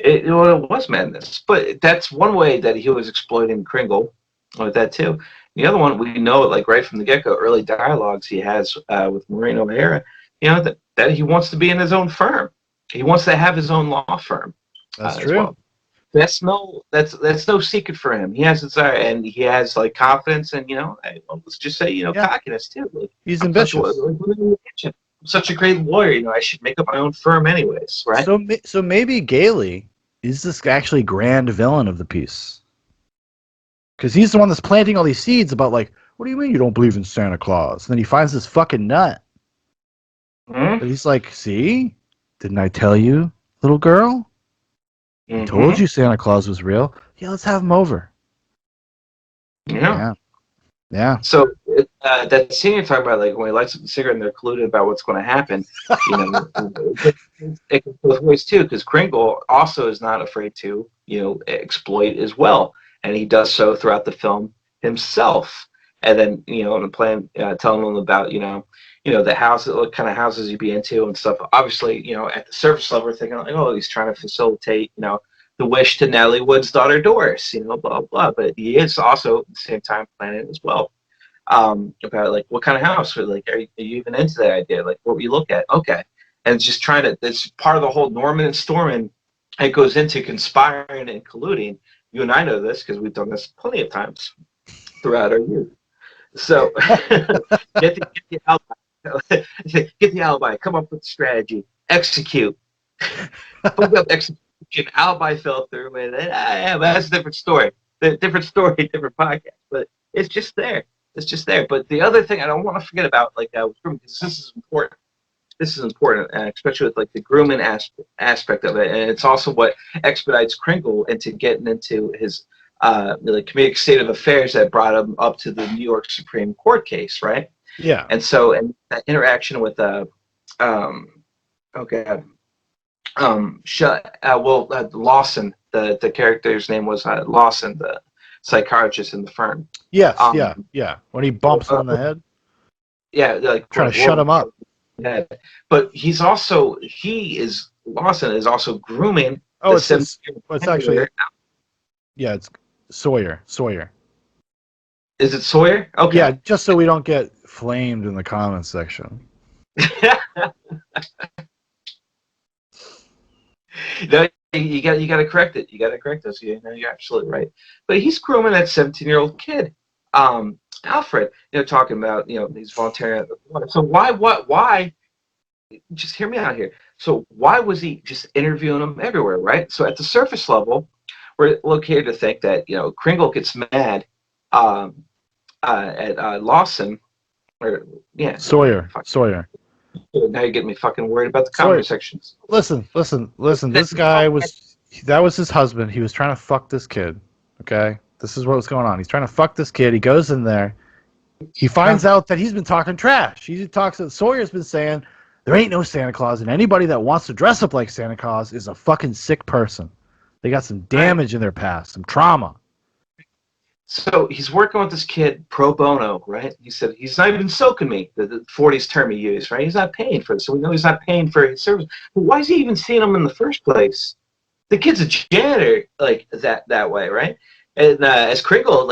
It was madness, but that's one way that he was exploiting Kringle with that too. The other one, we know it like right from the get-go, early dialogues he has with Maureen O'Hara, that he wants to be in his own firm. He wants to have his own law firm. That's true. Well. That's no secret for him. He has desire, and he has like confidence, and let's just say cockiness too. Like, he's ambitious. I'm such a great lawyer. I should make up my own firm anyways, right? So maybe Gailey is this actually grand villain of the piece. Because he's the one that's planting all these seeds about, like, what do you mean you don't believe in Santa Claus? And then he finds this fucking nut. Mm-hmm. But he's like, see? Didn't I tell you, little girl? I told you Santa Claus was real. Yeah, let's have him over. Yeah. Yeah. So that scene you're talking about, like when he lights up the cigarette and they're colluded about what's going to happen, you know, it goes both ways too. Because Kringle also is not afraid to, you know, exploit as well, and he does so throughout the film himself. And then, you know, in the plan, telling them about, the house, what kind of houses you'd be into and stuff. Obviously, you know, at the surface level, we're thinking like, oh, he's trying to facilitate, you know, the wish to Natalie Wood's daughter Doris, you know, blah blah. But he is also at the same time planning as well. About like what kind of house, or like are you even into that idea? Like what we look at, okay, and just trying to. It's part of the whole Norman and Stormin. It goes into conspiring and colluding. You and I know this because we've done this plenty of times throughout our youth. So get the alibi, get the alibi, come up with the strategy, execute. Put up execution. Alibi fell through, and that's a different story. Different story, different podcast. But it's just there. It's just there. But the other thing I don't want to forget about, like with grooming, because this is important. This is important, especially with like the grooming aspect of it, and it's also what expedites Kringle into getting into his the comedic state of affairs that brought him up to the New York Supreme Court case, right? Yeah. And so, and that interaction with Lawson, the character's name was Lawson, the psychiatrist in the firm. Yes, yeah. When he bumps him in the head. Yeah, like trying to shut him up. Head. But Lawson is also grooming. Oh, it's actually. Yeah, it's Sawyer. Is it Sawyer? Okay. Yeah, just so we don't get flamed in the comments section. No, you got to correct it. You got to correct us. You know, you're absolutely right. But he's grooming that 17-year-old kid, Alfred. You know, talking about, you know, he's volunteering. So why? Just hear me out here. So why was he just interviewing him everywhere, right? So at the surface level, we're located to think that, you know, Kringle gets mad at Lawson, or yeah, Sawyer. Now you're getting me fucking worried about the comment sections. Listen. This guy that was his husband. He was trying to fuck this kid. Okay? This is what was going on. He's trying to fuck this kid. He goes in there. He finds out that he's been talking trash. Sawyer's been saying, there ain't no Santa Claus, and anybody that wants to dress up like Santa Claus is a fucking sick person. They got some damage in their past, some trauma. So he's working with this kid pro bono, right? He said he's not even soaking me, the 40s term he used, right? He's not paying for it, so we know he's not paying for his service. But why is he even seeing him in the first place? The kid's a janitor, like that way, right? And as Kringle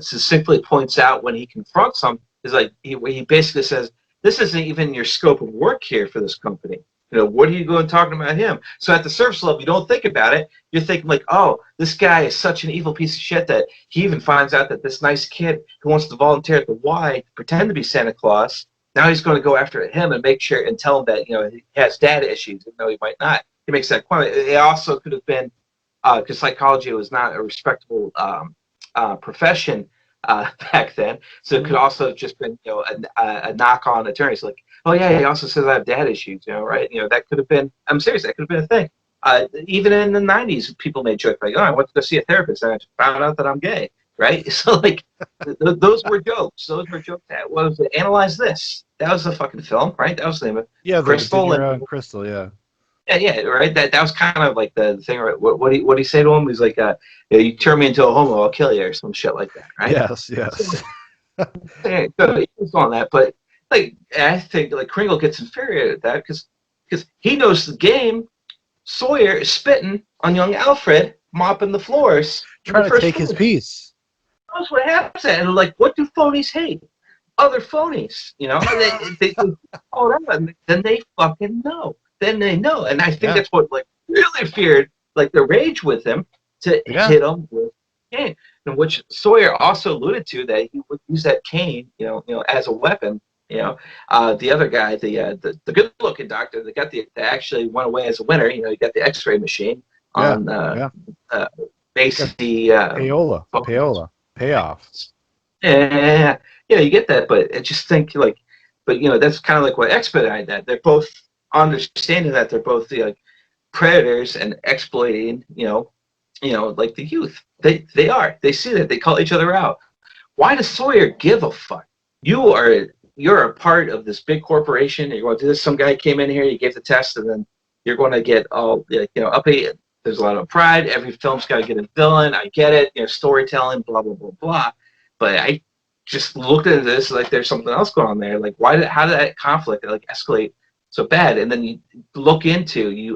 succinctly points out when he confronts him, is like he basically says, "This isn't even your scope of work here for this company. You know, what are you going talking about him?" So at the surface level, you don't think about it. You're thinking like, oh, this guy is such an evil piece of shit that he even finds out that this nice kid who wants to volunteer at the Y, pretend to be Santa Claus, now he's going to go after him and make sure and tell him that, you know, he has data issues, even though he might not. He makes that point. It also could have been, because psychology was not a respectable profession back then, so it could also have just been, you know, a knock on attorneys, like, oh yeah, he also says I have dad issues, you know, right? You know, that could have been. I'm serious. That could have been a thing. Even in the '90s, people made jokes like, "Oh, I went to go see a therapist and I just found out that I'm gay." Right? So like, those were jokes. Those were jokes. That was Analyze This. That was the fucking film, right? That was the name of Crystal and Crystal, yeah. Yeah, right. That was kind of like the thing. Right? What do you say to him? He's like, "You turn me into a homo, I'll kill you," or some shit like that, right? Yes. So he's on that, but like I think like Kringle gets infuriated at that because he knows the game. Sawyer is spitting on young Alfred, mopping the floors, trying to take his piece. That's what happens, and like, what do phonies hate? Other phonies, you know. They call them, and then they fucking know. Then they know, and I think that's what like really feared like the rage with him to hit him with cane, in which Sawyer also alluded to that he would use that cane, you know, as a weapon. You know, the other guy, the good-looking doctor, that actually went away as a winner. You know, he got the X-ray machine on Basically, payoff. yeah, you get that, but I just think like, but that's kind of like what expedited that. They're both understanding that they're both like predators and exploiting, like the youth. They see that, they call each other out. Why does Sawyer give a fuck? You're a part of this big corporation. You're going to do this. Some guy came in here, you gave the test, and then you're going to get all uppity. There's a lot of pride. Every film's got to get a villain. I get it. Storytelling, blah blah blah blah. But I just looked at this like there's something else going on there. Like how did that conflict like escalate so bad? And then you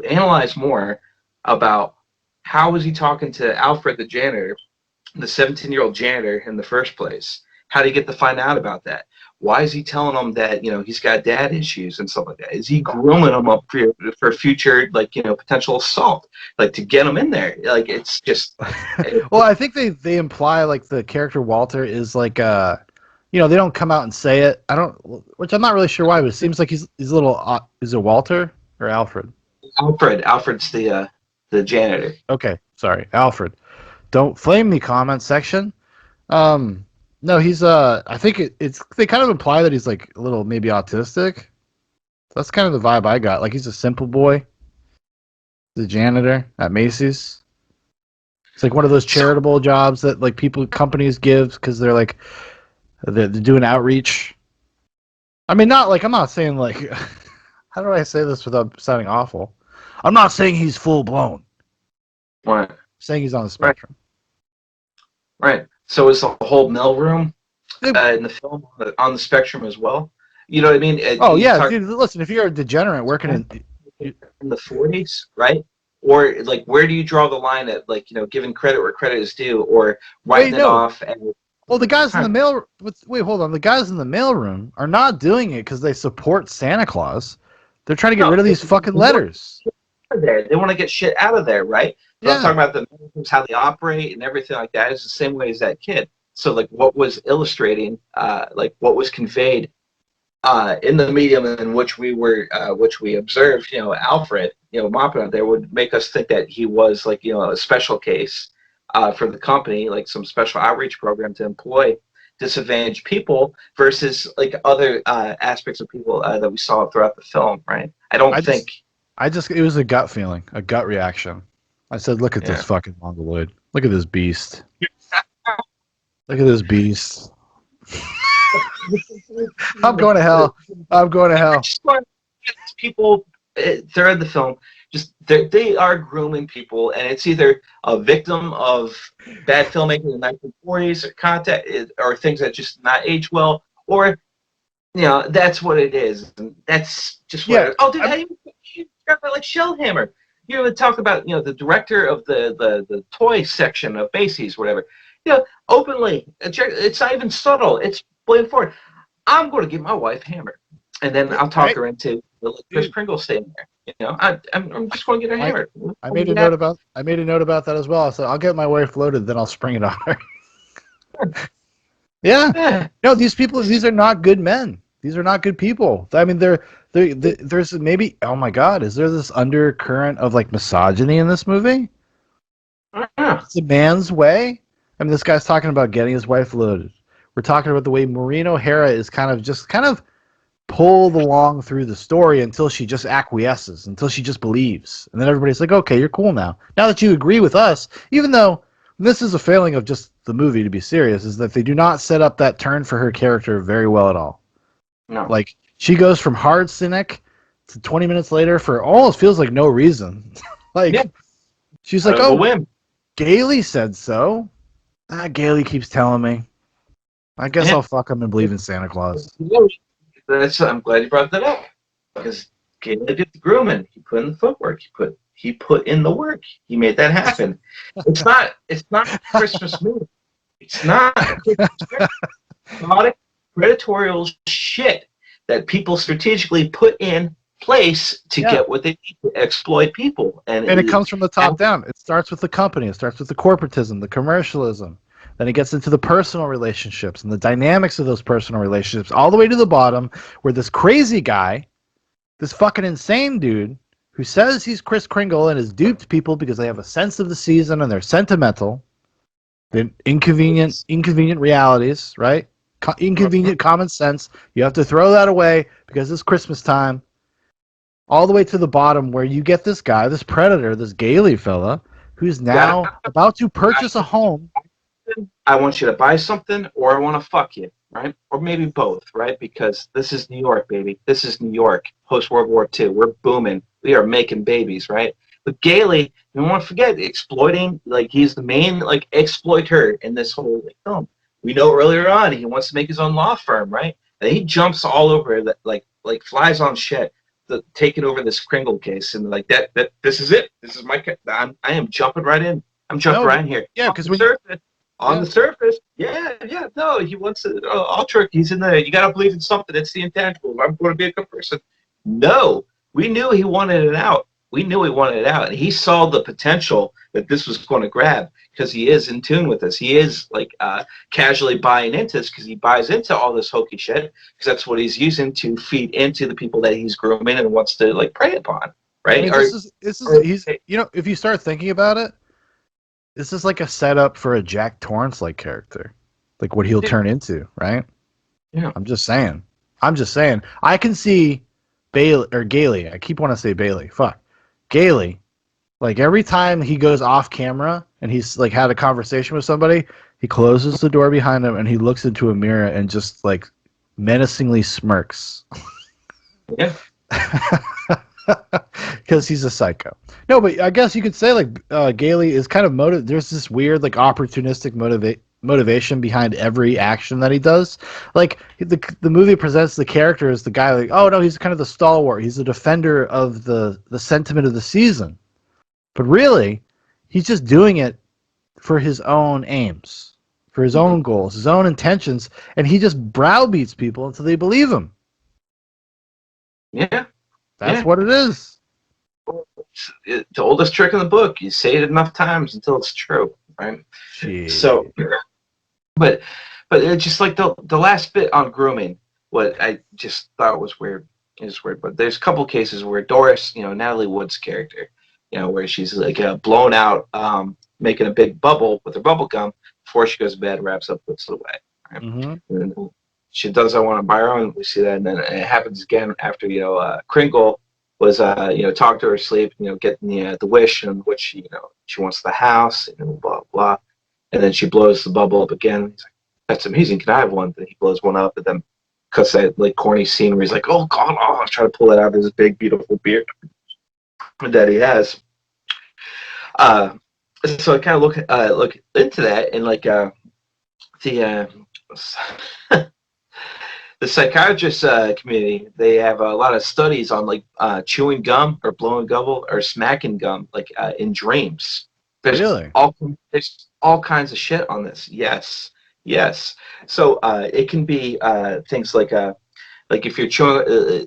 analyze more about how was he talking to Alfred the janitor, the 17-year-old janitor in the first place? How did he get to find out about that? Why is he telling him that he's got dad issues and stuff like that? Is he grooming him up for future potential assault, like to get him in there? Like it's just. Well, I think they imply like the character Walter is like they don't come out and say it. Which I'm not really sure why, but it seems like he's a little. Is it Walter or Alfred? Alfred's the janitor. Okay, sorry, Alfred. Don't flame me, comment section. No, he's I think it's they kind of imply that he's like a little maybe autistic. That's kind of the vibe I got. Like he's a simple boy, the janitor at Macy's. It's like one of those charitable jobs that like companies give because they're like they're doing outreach. I mean, not like I'm not saying like how do I say this without sounding awful? I'm not saying he's full blown. Right. I'm saying he's on the spectrum. Right. So is the whole mailroom in the film on the spectrum as well? You know what I mean? Dude, listen, if you're a degenerate working in the 40s, right? Or like, where do you draw the line at, like, giving credit where credit is due, or writing it off? Well, the guys in the mail. Wait, hold on. The guys in the mailroom are not doing it because they support Santa Claus. They're trying to get rid of these fucking letters. They want to get shit out of there, right? So Yeah. I'm talking about the mechanisms, how they operate and everything like that. Is the same way as that kid. So like, what was illustrating, like what was conveyed in the medium in which we observed, Alfred, mopping out there would make us think that he was like, a special case for the company, like some special outreach program to employ disadvantaged people versus like other aspects of people that we saw throughout the film, right? It was a gut feeling, a gut reaction. I said, look at this fucking mongoloid. Look at this beast. Look at this beast. I'm going to hell. People throughout the film, they are grooming people, and it's either a victim of bad filmmaking in the 1940s or content or things that just not age well, or that's what it is. And that's just what. Oh, dude, you got like Shellhammer. You would talk about the director of the toy section of Macy's, whatever. Openly, it's not even subtle. It's blatant forward. I'm going to give my wife hammered, and then I'll talk her into the Chris Pringle staying there. I'm just going to get her hammered. I made a note about that as well. I said I'll get my wife loaded, then I'll spring it on her. Yeah. No, these are not good men. These are not good people. I mean, there's maybe, oh my God, is there this undercurrent of like misogyny in this movie? It's a man's way. I mean, this guy's talking about getting his wife loaded. We're talking about the way Maureen O'Hara is kind of pulled along through the story until she just acquiesces, until she just believes. And then everybody's like, okay, you're cool now. Now that you agree with us, even though this is a failing of just the movie, to be serious, is that they do not set up that turn for her character very well at all. No. Like, she goes from hard cynic to 20 minutes later for almost feels like no reason. She's like, oh, Gailey said so. Gailey keeps telling me. I guess I'll fuck him and believe in Santa Claus. I'm glad you brought that up, because Gailey did the grooming. He put in the footwork. He put in the work. He made that happen. It's not a Christmas movie. It's not a lot of predatorial shit that people strategically put in place to get what they need to exploit people. And it comes from the top down. It starts with the company. It starts with the corporatism, the commercialism. Then it gets into the personal relationships and the dynamics of those personal relationships, all the way to the bottom, where this crazy guy, this fucking insane dude, who says he's Kris Kringle and has duped people because they have a sense of the season and they're sentimental. The inconvenient realities, right? Inconvenient common sense. You have to throw that away because it's Christmas time. All the way to the bottom where you get this guy, this predator, this Gailey fella, who's now about to purchase a home. I want you to buy something, or I want to fuck you, right? Or maybe both, right? Because this is New York, baby. This is New York, post-World War II. We're booming. We are making babies, right? But Gailey, you don't want to forget, exploiting, like, he's the main, like, exploiter in this whole film. We know earlier on he wants to make his own law firm, right? And he jumps all over that, like flies on shit, taking over this Kringle case, and like that this is it. This is my. I am jumping right in. I'm jumping right in here. Yeah, because on the surface, no, he wants to. I'll trick. He's in there. You got to believe in something. It's the intangible. I'm going to be a good person. No, we knew he wanted it out. We knew he wanted it out, and he saw the potential that this was going to grab because he is in tune with us. He is like casually buying into this because he buys into all this hokey shit because that's what he's using to feed into the people that he's grooming and wants to like prey upon, right? I mean, he's if you start thinking about it, this is like a setup for a Jack Torrance-like character, like what he'll turn into, right? Yeah. I'm just saying. I can see Gailey. I keep wanting to say Bailey. Fuck. Gailey, like every time he goes off camera and he's like had a conversation with somebody, he closes the door behind him and he looks into a mirror and just like menacingly smirks. Yeah. Because he's a psycho. No, but I guess you could say like Gailey is kind of there's this weird like opportunistic motivation behind every action that he does. Like the movie presents the character as the guy like, oh no, he's kind of the stalwart. He's the defender of the sentiment of the season. But really, he's just doing it for his own aims, for his own goals, his own intentions, and he just browbeats people until they believe him. Yeah. That's what it is. It's the oldest trick in the book. You say it enough times until it's true, right? Jeez. So, but it's just like the last bit on grooming. What I just thought was weird is weird. But there's a couple cases where Doris, Natalie Wood's character, where she's like blown out, making a big bubble with her bubble gum before she goes to bed, wraps up, puts it away. Right? Mm-hmm. And then she does. I want to buy her own. We see that, and then it happens again after Kringle was talk to her sleep, getting the wish, in which she wants the house, and blah blah, and then she blows the bubble up again. He's like, "That's amazing. Can I have one?" Then he blows one up, and then cuts that like corny scene where he's like, "Oh God, I was trying to pull it out of this big beautiful beard that he has." So I kind of look into that, and like the psychiatrist community, they have a lot of studies on like chewing gum or blowing gum or smacking gum like in dreams. There's all kinds of shit on this. Yes. So it can be things like if you're chewing,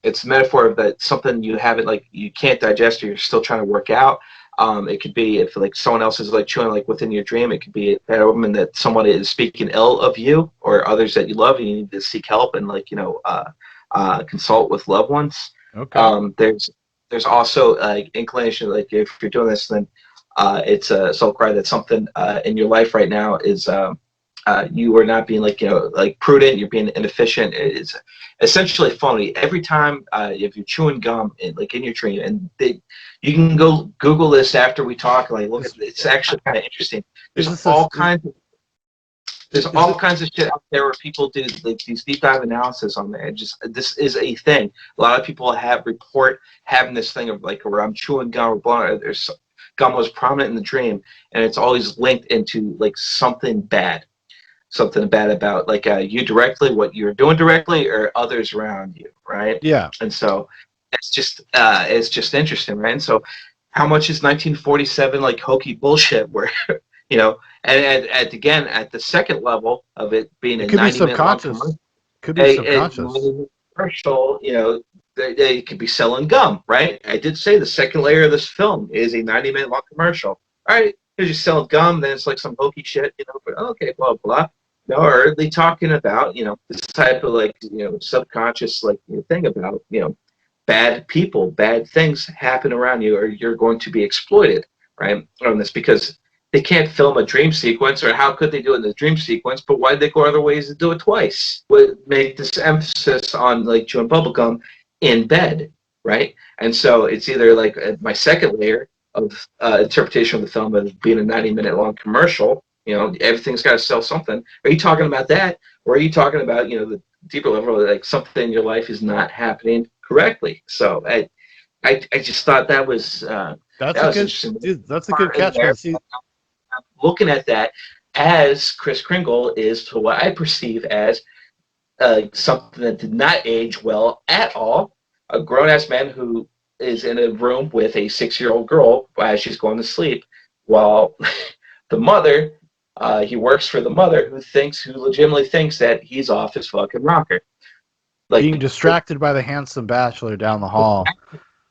it's a metaphor of that something you haven't, like you can't digest or you're still trying to work out. It could be if like someone else is like chewing like within your dream. It could be that woman that someone is speaking ill of you or others that you love, and you need to seek help and like consult with loved ones. Okay. There's also like inclination, like if you're doing this, then it's a soul cry that something in your life right now is you are not being like prudent. You're being inefficient. It's essentially phony. Every time if you're chewing gum in your dream, and you can go Google this after we talk. Like, look, it's actually kind of interesting. There's all kinds of shit out there where people do like these deep dive analysis on there. This is a thing. A lot of people report having this thing of like where I'm chewing gum or blowing. There's gum was prominent in the dream, and it's always linked into like something bad about like you directly, what you're doing directly, or others around you, right? Yeah. And so it's just interesting, right? And so how much is 1947 like hokey bullshit where and again at the second level of it being it a could 90 be subconscious. Could be subconscious. Commercial, they could be selling gum, right? I did say the second layer of this film is a 90-minute long commercial. All right, they're just selling gum, then it's like some hokey shit, but okay, blah blah. No, or are they talking about this type of like subconscious like thing about bad people, bad things happen around you, or you're going to be exploited, right? On this, because they can't film a dream sequence, or how could they do it in the dream sequence? But why did they go other ways to do it twice? Would make this emphasis on like chewing bubblegum in bed, right? And so it's either like my second layer of interpretation of the film as being a 90-minute long commercial. You know, everything's got to sell something. Are you talking about that, or are you talking about, you know, the deeper level, like something in your life is not happening correctly? So I just thought that was interesting. Dude, that's a good catch, man. See, looking at that as Kris Kringle is to what I perceive as something that did not age well at all. A grown-ass man who is in a room with a 6-year-old girl as she's going to sleep, while the mother, he works for the mother who legitimately thinks that he's off his fucking rocker. Like, being distracted by the handsome bachelor down the hall.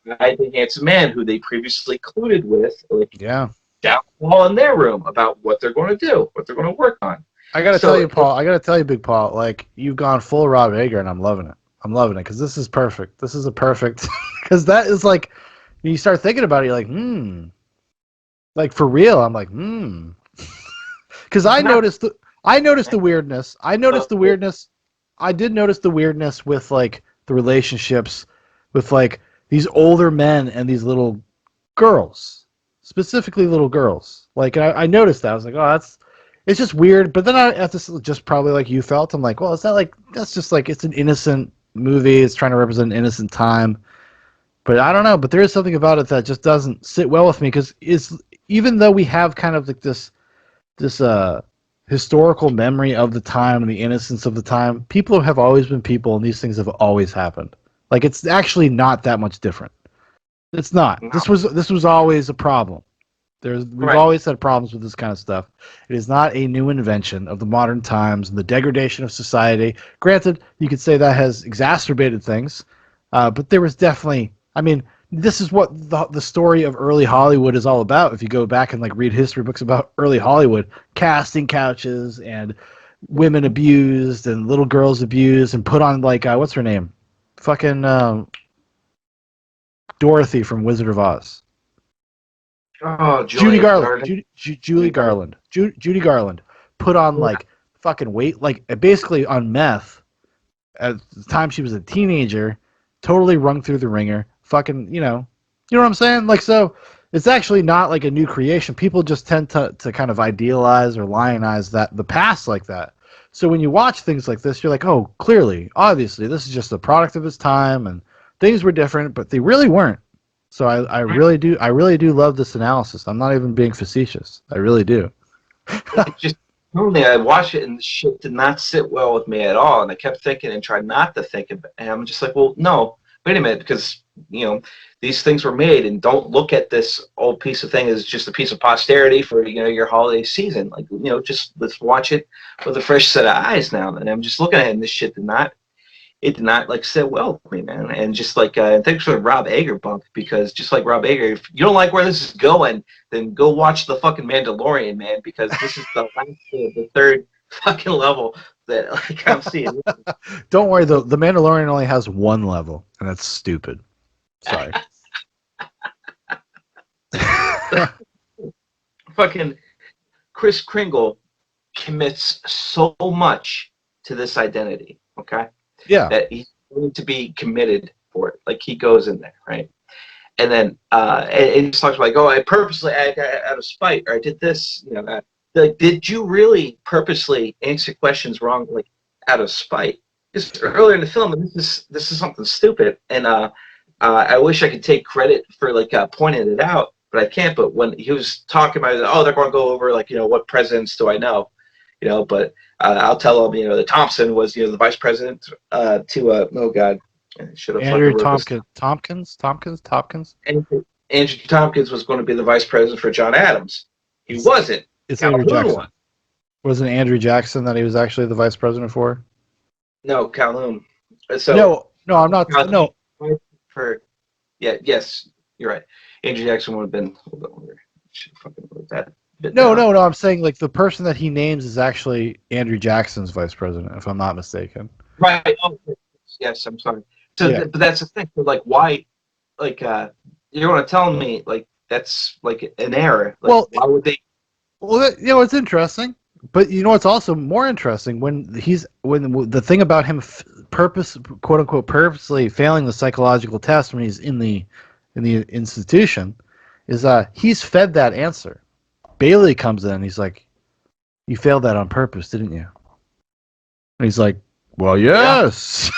The handsome man who they previously colluded with, like, Yeah. down the hall in their room about what they're going to do, what they're going to work on. I gotta tell you, Paul. I gotta tell you, Big Paul. Like, you've gone full Rob Ager, and I'm loving it. I'm loving it because this is perfect. This is a perfect. Because that is like, you start thinking about it, you're like, like for real. I'm like, because I noticed the weirdness. I noticed the weirdness. I did notice the weirdness with like the relationships with like these older men and these little girls, specifically little girls. Like, I noticed that. I was like, oh, it's just weird. But then I just probably like you felt. I'm like, well, it's not like, that's just like, it's an innocent movie. It's trying to represent an innocent time. But I don't know. But there is something about it that just doesn't sit well with me, because even though we have kind of like this historical memory of the time and the innocence of the time, people have always been people, and these things have always happened. Like, it's actually not that much different. It's not. No. This was always a problem. We've always had problems with this kind of stuff. It is not a new invention of the modern times and the degradation of society. Granted, you could say that has exacerbated things, but there was definitely. I mean, this is what the story of early Hollywood is all about. If you go back and like read history books about early Hollywood, casting couches and women abused and little girls abused and put on like what's her name, fucking Dorothy from Wizard of Oz. Oh, Judy Garland. Judy Garland. Judy Garland put on like fucking weight, like basically on meth. At the time she was a teenager, totally rung through the ringer. Fucking, you know what I'm saying? Like, so it's actually not like a new creation. People just tend to kind of idealize or lionize the past like that. So when you watch things like this, you're like, oh, clearly, obviously, this is just a product of its time, and things were different, but they really weren't. So I really do love this analysis. I'm not even being facetious. I really do. Just normally I watch it and the shit did not sit well with me at all, and I kept thinking and tried not to think of it. And I'm just like, well, no, wait a minute, because these things were made, and don't look at this old piece of thing as just a piece of posterity for your holiday season. Like, just let's watch it with a fresh set of eyes now. And I'm just looking at it, and this shit did not like sit well with me, man. And just like thanks for the Rob Ager bump, because just like Rob Ager, if you don't like where this is going, then go watch the fucking Mandalorian, man, because this is the third fucking level that like I'm seeing. Don't worry, the Mandalorian only has one level, and that's stupid. Sorry. Fucking Kris Kringle commits so much to this identity, okay? Yeah. That he's going to be committed for it. Like, he goes in there, right? And then and he just talks about, like, oh, I purposely, out of spite, or I did this, like, did you really purposely answer questions wrong, like, out of spite? Because earlier in the film, and this is something stupid, and I wish I could take credit for like pointing it out, but I can't. But when he was talking about it, oh, they're going to go over like what presidents do I know, but I'll tell them that Thompson was the vice president to oh god, Andrew Tompkins. Andrew Tompkins was going to be the vice president for John Adams. He wasn't. It's Andrew Jackson. Wasn't Andrew Jackson that he was actually the vice president for? No, Calhoun. So no, I'm not. No. Yes, you're right. Andrew Jackson would have been a little bit longer. Should fucking wrote that. No. I'm saying like the person that he names is actually Andrew Jackson's vice president, if I'm not mistaken. Right. Oh, yes, I'm sorry. Yeah. But that's the thing. Like, why? Like, you're going to tell me like that's like an error. Like, Well, why would they? well, it's interesting. But you know what's also more interesting when the thing about him quote unquote purposely failing the psychological test when he's in the institution is he's fed that answer. Bailey comes in and he's like, "You failed that on purpose, didn't you?" And he's like, "Well, yes."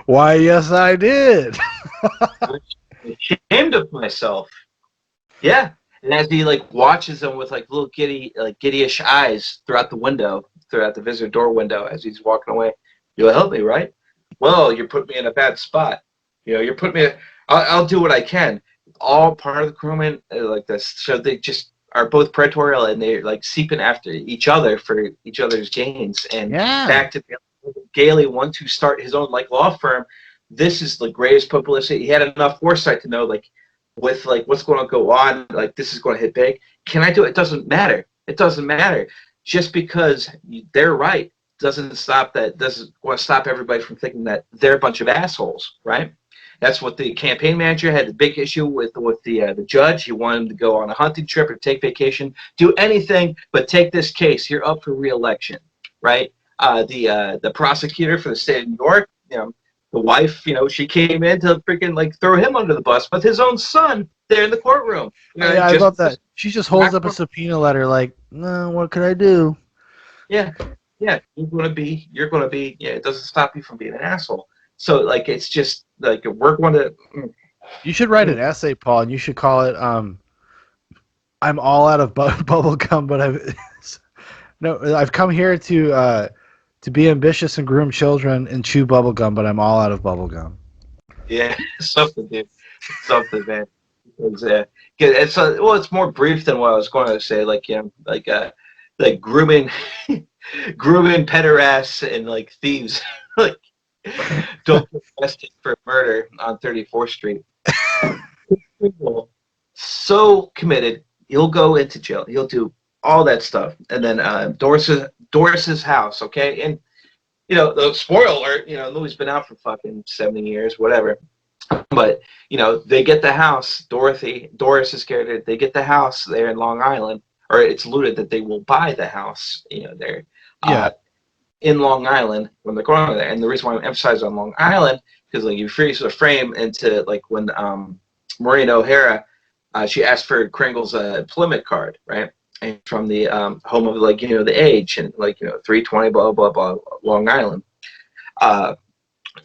Why, yes, I did. I'm ashamed of myself. Yeah. And as he like watches them with like little giddyish eyes throughout the visitor door window as he's walking away, you'll help me, right? Well, you're putting me in a bad spot. You're putting me. I'll do what I can. All part of the crewmen like this, so they just are both predatorial and they're like seeping after each other for each other's gains. And Yeah. back to Gailey wanting to start his own like law firm. This is the greatest publicity. He had enough foresight to know like with like what's going to go on, like this is going to hit big. Can I do it? It doesn't matter. It doesn't matter. Just because they're right doesn't want to stop everybody from thinking that they're a bunch of assholes, right? That's what the campaign manager had a big issue with the judge. He wanted him to go on a hunting trip or take vacation, do anything but take this case. You're up for re-election, right? The prosecutor for the state of New York, the wife, she came in to freaking like throw him under the bus with his own son there in the courtroom. Yeah, I love that. She just holds up a subpoena letter like, no, what could I do? Yeah, you're gonna be. Yeah, it doesn't stop you from being an asshole. So like, it's just like we're going to. You should write an essay, Paul, and you should call it "I'm all out of bubble gum," but I've come here to be ambitious and groom children and chew bubble gum, but I'm all out of bubble gum. Yeah, something, dude. Something, man. It's more brief than what I was going to say. Like, like grooming, grooming pederasts and like thieves, like don't get arrested for murder on 34th Street. So committed, he'll go into jail. He'll do all that stuff, and then Doris's house. Okay, and the spoiler alert. The movie's been out for fucking 70 years, whatever. But they get the house. Doris is scared. They get the house there in Long Island, or it's looted that they will buy the house. There, in Long Island when they're going over there. And the reason why I'm emphasizing on Long Island because like you freeze the frame into like when Maureen O'Hara, she asked for Kringle's Plymouth card, right? And from the home of like the age and like 320 blah blah blah Long Island.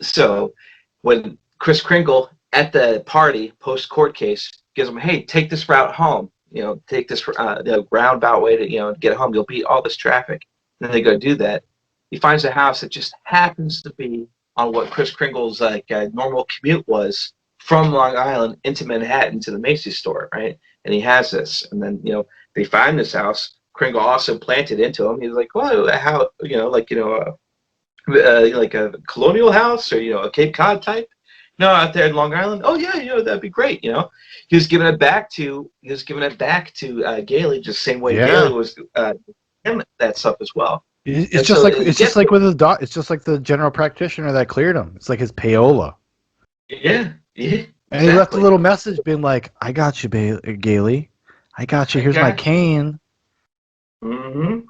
So when Kris Kringle at the party post court case gives him, hey, take this route home. Take this roundabout way to get home. You'll beat all this traffic. And then they go do that. He finds a house that just happens to be on what Kris Kringle's like normal commute was from Long Island into Manhattan to the Macy's store, right? And he has this, and then they find this house. Kringle also planted into him. He's like, well, how like a colonial house or a Cape Cod type. No, out there in Long Island. Oh yeah, that'd be great. He was giving it back to Gailey, just the same way Gailey was him that stuff as well. It's just like with his It's just like the general practitioner that cleared him. It's like his payola. Yeah. And he left a little message being like, "I got you, Gailey. I got you. Here's my cane." Mm-hmm.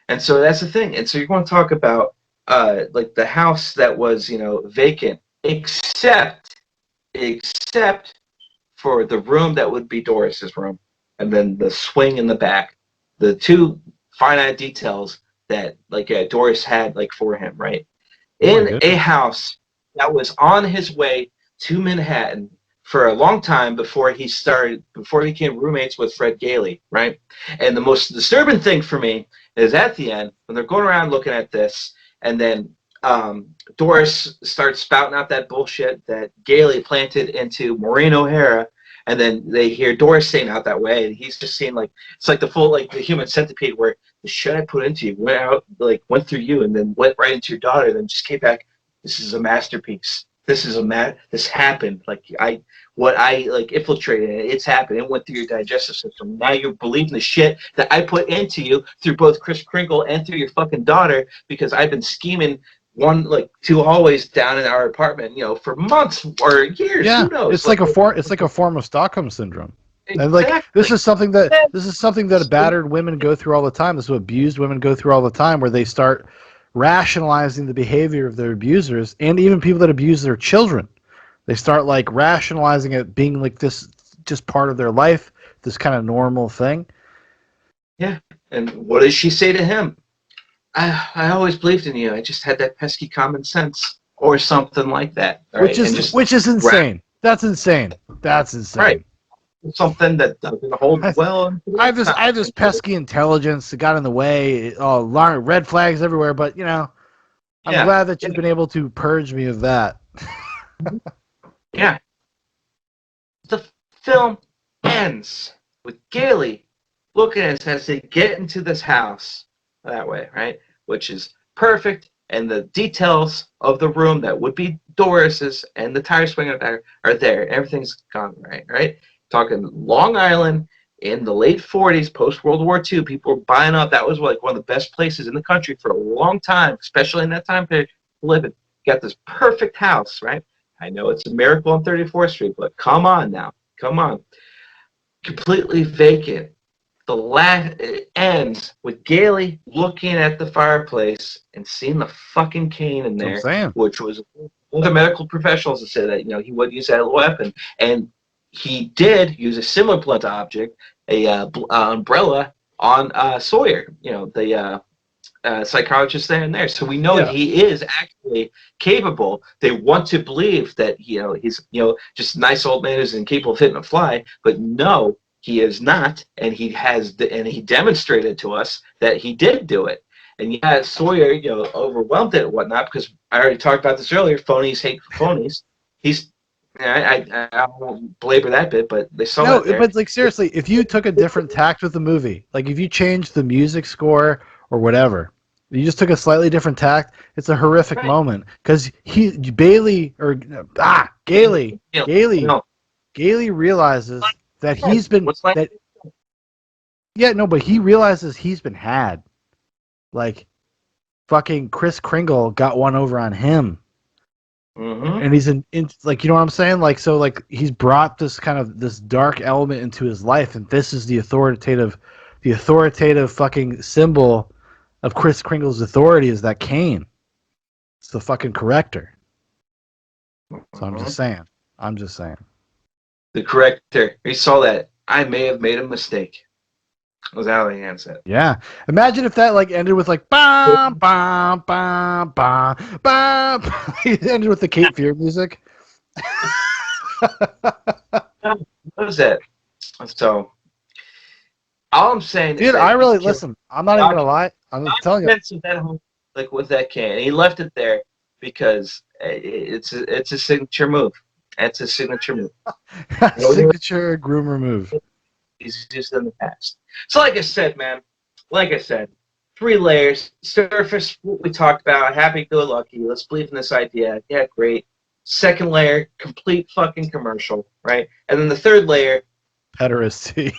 And so that's the thing. And so you're going to talk about like the house that was vacant, except for the room that would be Doris's room, and then the swing in the back. The two finite details that like Doris had like for him, right? In a house that was on his way to Manhattan for a long time before he became roommates with Fred Gailey, right? And the most disturbing thing for me is at the end when they're going around looking at this, and then Doris starts spouting out that bullshit that Gailey planted into Maureen O'Hara, and then they hear Doris saying out that way, and he's just seeing like it's like the full like the human centipede where the shit I put into you went through you and then went right into your daughter, and then just came back. This is a masterpiece. This happened. Like I infiltrated it. It's happened. It went through your digestive system. Now you're believing the shit that I put into you through both Kris Kringle and through your fucking daughter because I've been scheming two hallways down in our apartment, for months or years. Yeah, Who knows? it's like a form. It's like a form of Stockholm syndrome. And like Exactly. this is something that battered women go through all the time. This is what abused women go through all the time, where they start rationalizing the behavior of their abusers, and even people that abuse their children. They start like rationalizing it being like this, just part of their life, this kind of normal thing. Yeah. And what does she say to him? I always believed in you. I just had that pesky common sense, or something like that. Which is insane. That's insane. That's insane. Right. Something that doesn't hold well. I have this pesky intelligence that got in the way. Oh, red flags everywhere. But I'm glad that you've been able to purge me of that. Yeah. The film ends with Gailey looking at us as they get into this house that way, right? Which is perfect, and the details of the room that would be Doris's and the tire swing are there. Everything's gone right? Talking Long Island in the late 40s, post World War II, people were buying up. That was like one of the best places in the country for a long time, especially in that time period to live in. You got this perfect house, right? I know it's a miracle on 34th Street, but come on now. Come on. Completely vacant. It ends with Gailey looking at the fireplace and seeing the fucking cane in there, which was one of the medical professionals that said that he would use that as a weapon, and he did use a similar blunt object, a umbrella, on Sawyer, the psychologist there. So we know he is actually capable. They want to believe that he's just a nice old man who's incapable of hitting a fly, but no, he is not, and he demonstrated to us that he did do it. And Sawyer, overwhelmed it and whatnot, because I already talked about this earlier. Phonies hate phonies. I won't belabor that bit, but they saw it there. But like seriously, if you took a different tact with the movie, like if you changed the music score or whatever, you just took a slightly different tact, it's a horrific moment, because Gailey realizes that he's been but he realizes he's been had. Like fucking Kris Kringle got one over on him. Mm-hmm. And he's in like, you know what I'm saying? Like, so like he's brought this kind of this dark element into his life, and this is the authoritative fucking symbol of Kris Kringle's authority is that cane. It's the fucking corrector. So I'm just saying. The corrector. He saw that. I may have made a mistake. Was how he answered. Yeah. Imagine if that like ended with like bam bam bam bam bam. It ended with the Cape Fear music. What was that? So all I'm saying, dude, I really listen. I'm not even gonna lie. I'm telling you, like with that can, he left it there because it's a signature move. It's a signature move. Signature groomer move. He's just in the past. So like I said, 3 layers. Surface, what we talked about, happy-go-lucky. Let's believe in this idea. Yeah, great. Second layer, complete fucking commercial, right? And then the third layer, pederasty.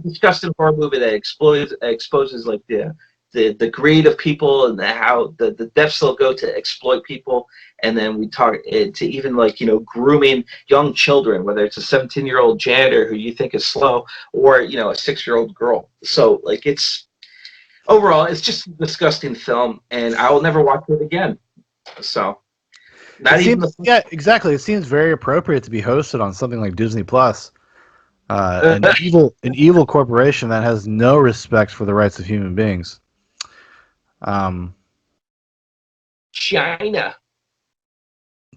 Disgusting horror movie that exposes like the greed of people and how the depths they'll go to exploit people. And then we talk to even like, grooming young children, whether it's a 17-year-old janitor who you think is slow or, a 6-year-old girl. So like overall, it's just a disgusting film, and I will never watch it again. So yeah, exactly. It seems very appropriate to be hosted on something like Disney Plus. An evil corporation that has no respect for the rights of human beings. China.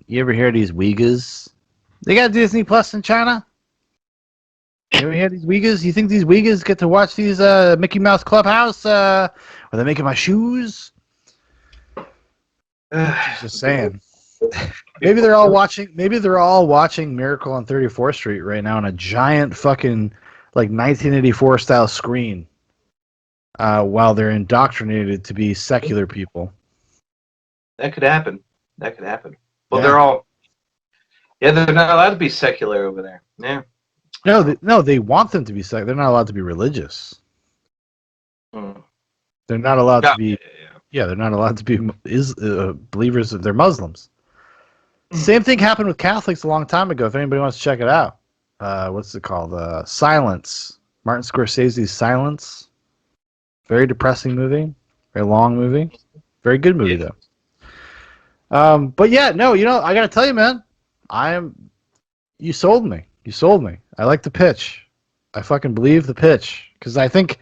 You ever hear of these Uyghurs? They got Disney Plus in China? You ever hear of these Uyghurs? You think these Uyghurs get to watch these Mickey Mouse Clubhouse where they're making my shoes? Just saying. Maybe they're all watching Miracle on 34th Street right now on a giant fucking like 1984 style screen while they're indoctrinated to be secular people. That could happen. Well, yeah. They're not allowed to be secular over there. Yeah. No, they want them to be secular. They're not allowed to be religious. They're not allowed to be. Yeah, they're not allowed to be believers. They're Muslims. Same thing happened with Catholics a long time ago. If anybody wants to check it out, what's it called? Silence. Martin Scorsese's Silence. Very depressing movie. Very long movie. Very good movie though. But yeah, no, I gotta tell you, man, you sold me. You sold me. I like the pitch. I fucking believe the pitch because I think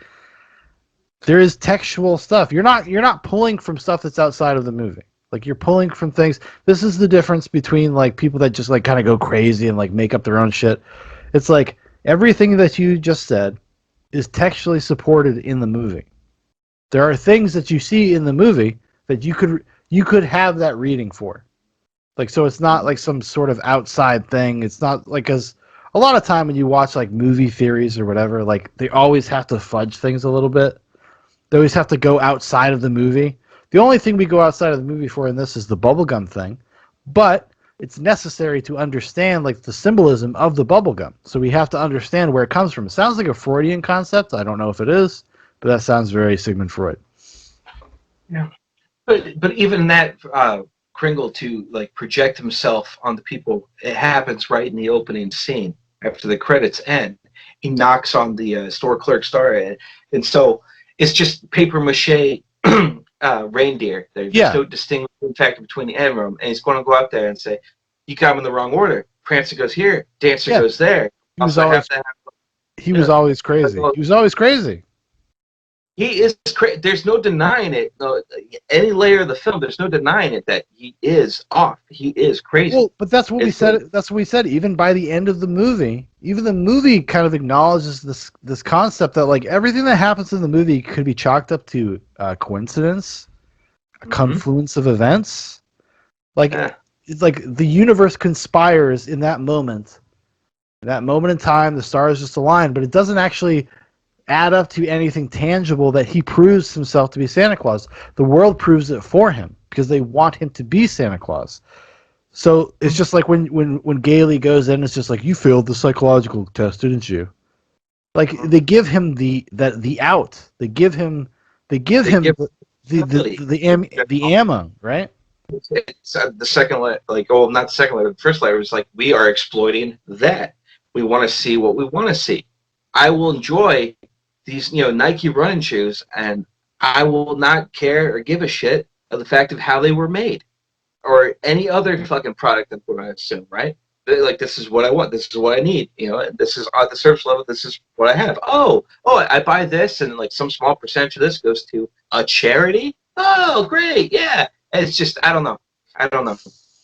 there is textual stuff. You're not pulling from stuff that's outside of the movie. Like you're pulling from things. This is the difference between like people that just like kind of go crazy and like make up their own shit. It's like everything that you just said is textually supported in the movie. There are things that you see in the movie that you could have that reading for. Like, so it's not like some sort of outside thing. It's not like, because a lot of time when you watch like movie theories or whatever, like they always have to fudge things a little bit. They always have to go outside of the movie. The only thing we go outside of the movie for in this is the bubblegum thing, but it's necessary to understand like the symbolism of the bubblegum. So we have to understand where it comes from. It sounds like a Freudian concept. I don't know if it is, but that sounds very Sigmund Freud. Yeah. But even that Kringle to like project himself on the people, it happens right in the opening scene after the credits end. He knocks on the store clerk's door, and so it's just paper mache reindeer. There's no distinguishing factor between the and room, and he's going to go out there and say, "You got them in the wrong order. Prancer goes here, Dancer goes there." He was always crazy. He was always crazy. He is crazy. There's no denying it. No, any layer of the film, there's no denying it that he is off. He is crazy. Well, but that's what we said. That's what we said. Even by the end of the movie, even the movie kind of acknowledges this concept that like everything that happens in the movie could be chalked up to coincidence, a confluence of events. Like it's like the universe conspires in that moment. In that moment in time, the stars just align, but it doesn't actually add up to anything tangible that he proves himself to be Santa Claus. The world proves it for him because they want him to be Santa Claus. So it's just like when Gailey goes in, it's just like, you failed the psychological test, didn't you? Like they give him the out. They give him the ammo, right? It's the second letter, like, oh, not the second letter. The first letter is like, we are exploiting that. We want to see what we want to see. I will enjoy these, Nike running shoes, and I will not care or give a shit of the fact of how they were made, or any other fucking product I'm going to assume, right? Like, this is what I want. This is what I need. This is at the surface level. This is what I have. Oh, I buy this, and like some small percentage of this goes to a charity. Oh, great, yeah. And it's just, I don't know.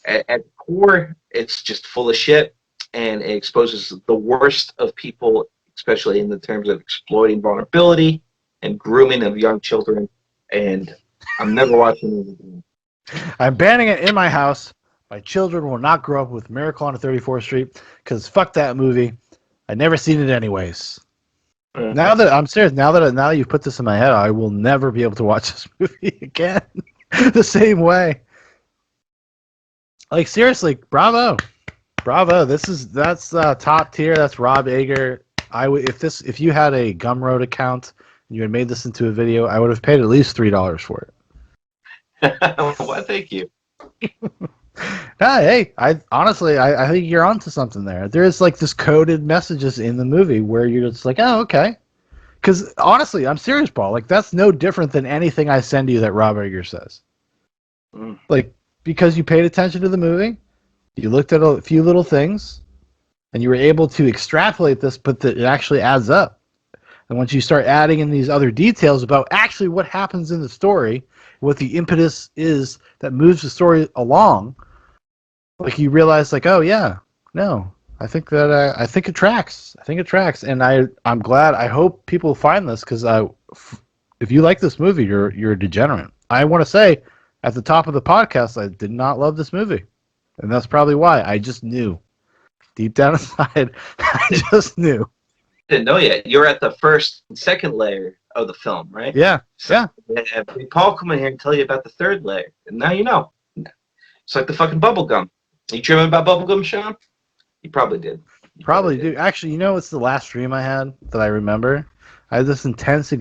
At core, it's just full of shit, and it exposes the worst of people, especially in the terms of exploiting vulnerability and grooming of young children. And I'm never watching it again. I'm banning it in my house. My children will not grow up with Miracle on 34th Street because fuck that movie. I never seen it anyways. Now that I'm serious, now that you've put this in my head, I will never be able to watch this movie again the same way. Like seriously, bravo. That's top tier. That's Rob Ager. If you had a Gumroad account and you had made this into a video, I would have paid at least $3 for it. Well, thank you. Hey, I think you're onto something there. There's like this coded messages in the movie where you're just like, oh, okay. Because honestly, I'm serious, Paul. Like that's no different than anything I send you that Rob Ager says. Like because you paid attention to the movie, you looked at a few little things, and you were able to extrapolate this, but that it actually adds up. And once you start adding in these other details about actually what happens in the story, what the impetus is that moves the story along, like you realize, like, oh yeah, no, I think it tracks. And I'm glad. I hope people find this because if you like this movie, you're a degenerate. I want to say at the top of the podcast, I did not love this movie, and that's probably why. I just knew. Deep down inside, I just knew. Didn't know yet. You're at the first and second layer of the film, right? Yeah. So, yeah. Paul come in here and tell you about the third layer, and now you know. It's like the fucking bubblegum. You dreaming about bubblegum, Sean? You probably did. Probably do. Actually, it's the last dream I had that I remember. I had this intense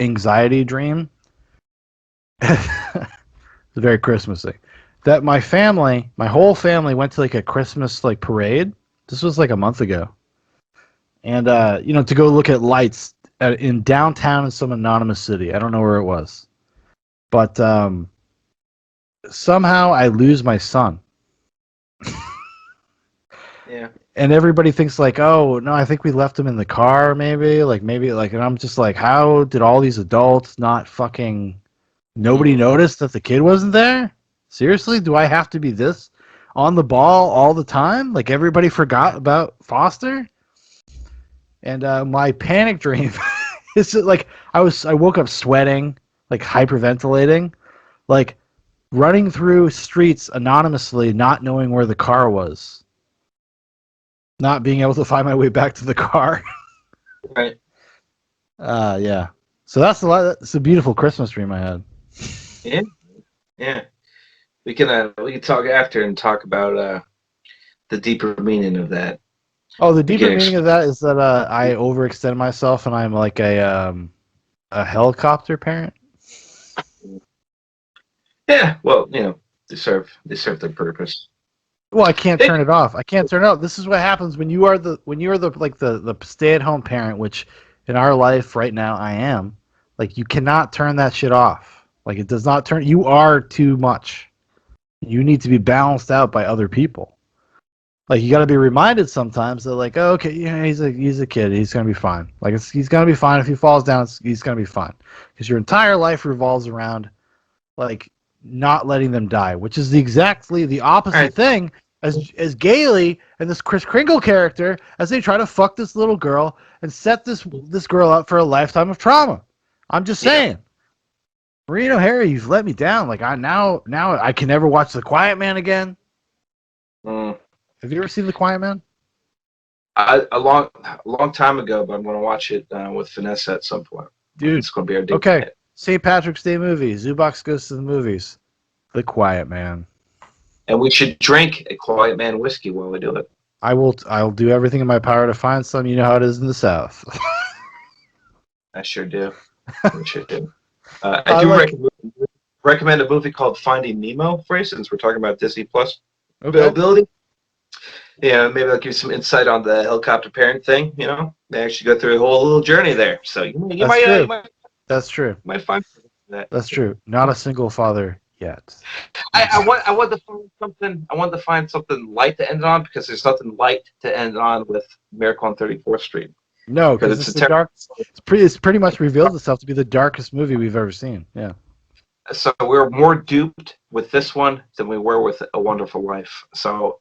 anxiety dream It's very Christmassy. That my whole family went to like a Christmas like parade. This was like a month ago, and to go look at lights in downtown in some anonymous city. I don't know where it was, but somehow I lose my son. Yeah. And everybody thinks like, oh no, I think we left him in the car, maybe like, and I'm just like, how did all these adults not fucking nobody noticed that the kid wasn't there? Seriously, do I have to be this on the ball all the time? Like everybody forgot about Foster? And my panic dream is that, like I woke up sweating, like hyperventilating, like running through streets anonymously, not knowing where the car was, not being able to find my way back to the car. Right. Yeah. So that's a beautiful Christmas dream I had. Yeah. Yeah. We can talk after and talk about the deeper meaning of that. Oh, the We deeper can meaning of that is that I overextend myself and I'm like a helicopter parent. Yeah. Well, they serve their purpose. Well, I can't Hey, turn it off. I can't turn it off. This is what happens when you are the like the stay-at-home parent, which in our life right now I am. Like you cannot turn that shit off. Like it does not turn. You are too much. You need to be balanced out by other people. Like you got to be reminded sometimes that like, oh, okay, yeah, he's a kid. He's gonna be fine. Like he's gonna be fine. If he falls down, he's gonna be fine. Because your entire life revolves around like not letting them die, which is exactly the all opposite right. thing as Gailey and this Chris Kringle character as they try to fuck this little girl and set this girl up for a lifetime of trauma. I'm just Yeah. saying, Maureen O'Hara, you've let me down. Like I now I can never watch The Quiet Man again. Mm. Have you ever seen The Quiet Man? A long time ago, but I'm going to watch it with Vanessa at some point. Dude, It's going to be our date okay. night. St. Patrick's Day movie. Zubok goes to the movies. The Quiet Man. And we should drink a Quiet Man whiskey while we do it. I'll do everything in my power to find some. You know how it is in the South. I sure do. I sure do. I I do like. recommend a movie called Finding Nemo, for instance. We're talking about Disney Plus Okay. availability. Yeah, maybe I'll give you some insight on the helicopter parent thing. They actually go through a whole little journey there. So you That's might true. That's true. find that. That's true. Not a single father yet. I want to find something. I want to find something light to end on because there's nothing light to end on with Miracle on 34th Street No, because because it's it's a the terrible. dark. It's pretty much revealed itself to be the darkest movie we've ever seen. Yeah. So we're more duped with this one than we were with A Wonderful Life. So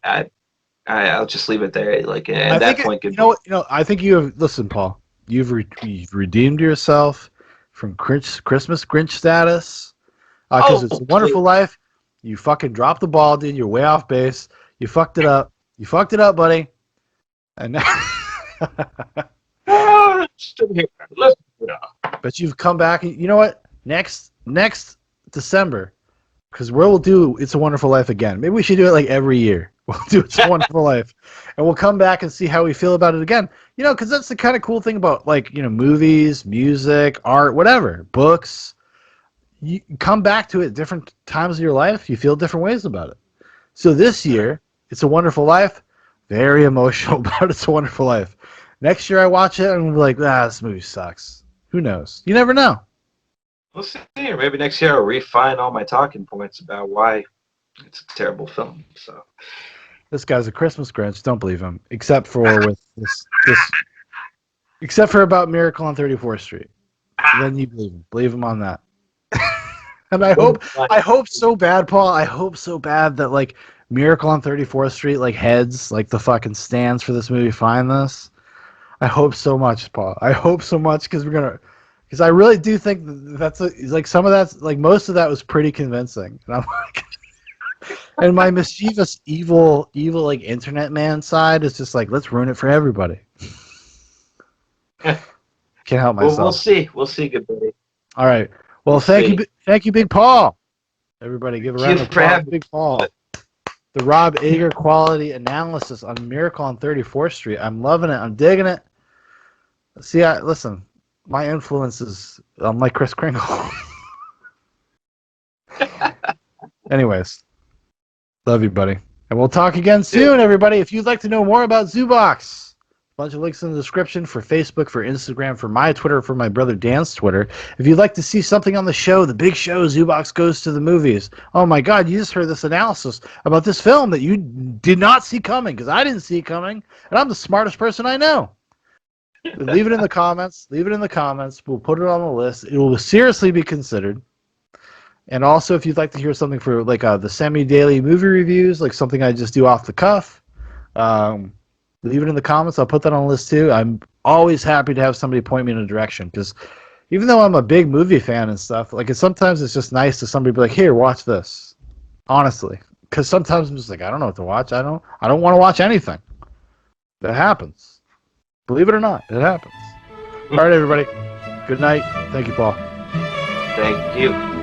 I'll just leave it there. Like I at think that point, you know what. I think you have. Listen, Paul. You've redeemed yourself from Christmas Grinch status. Because oh it's a please, Wonderful Life. You fucking dropped the ball, dude. You're way off base. You fucked it up. You fucked it up, buddy. And now, still here. Listen, but you've come back. And you know what? Next December, because we'll do It's a Wonderful Life again. Maybe we should do it like every year. We'll do It's a Wonderful Life, and we'll come back and see how we feel about it again. Because that's the kind of cool thing about like movies, music, art, whatever, books. You come back to it at different times of your life. You feel different ways about it. So this year, It's a Wonderful Life. Very emotional about It's a Wonderful Life. Next year I watch it and I'm like, this movie sucks. Who knows? You never know. we'll see. Or maybe next year I'll refine all my talking points about why it's a terrible film. So This guy's a Christmas Grinch. Don't believe him, except for with this, except for about Miracle on 34th Street. Then you believe him. Believe him on that. And I hope so bad, Paul. I hope so bad that like Miracle on 34th Street, like heads, like the fucking stands for this movie, find this. I hope so much, Paul. I hope so much because I really do think that's like some of that's like most of that was pretty convincing, and I'm like, and my mischievous, evil like internet man side is just like, let's ruin it for everybody. Can't help myself. we'll see. We'll see, good buddy. All right. Well, We'll thank you, Big Paul. Everybody, give a round of Thank you for applause having to Big Paul. The Rob Ager quality analysis on Miracle on 34th Street. I'm loving it. I'm digging it. See, listen, my influence is like Chris Kringle. Anyways, love you, buddy. And we'll talk again soon, everybody. If you'd like to know more about Zoobox, a bunch of links in the description for Facebook, for Instagram, for my Twitter, for my brother Dan's Twitter. If you'd like to see something on the show, the big show, Zoobox Goes to the Movies. Oh my God, you just heard this analysis about this film that you did not see coming, because I didn't see it coming, and I'm the smartest person I know. Leave it in the comments. Leave it in the comments. We'll put it on the list. It will seriously be considered. And also, if you'd like to hear something for like the semi-daily movie reviews, like something I just do off the cuff, leave it in the comments. I'll put that on the list too. I'm always happy to have somebody point me in a direction, because even though I'm a big movie fan and stuff, like sometimes it's just nice to somebody be like, "Here, watch this." Honestly, because sometimes I'm just like, I don't know what to watch. I don't want to watch anything. That happens. Believe it or not, it happens. All right, everybody. Good night. Thank you, Paul. Thank you.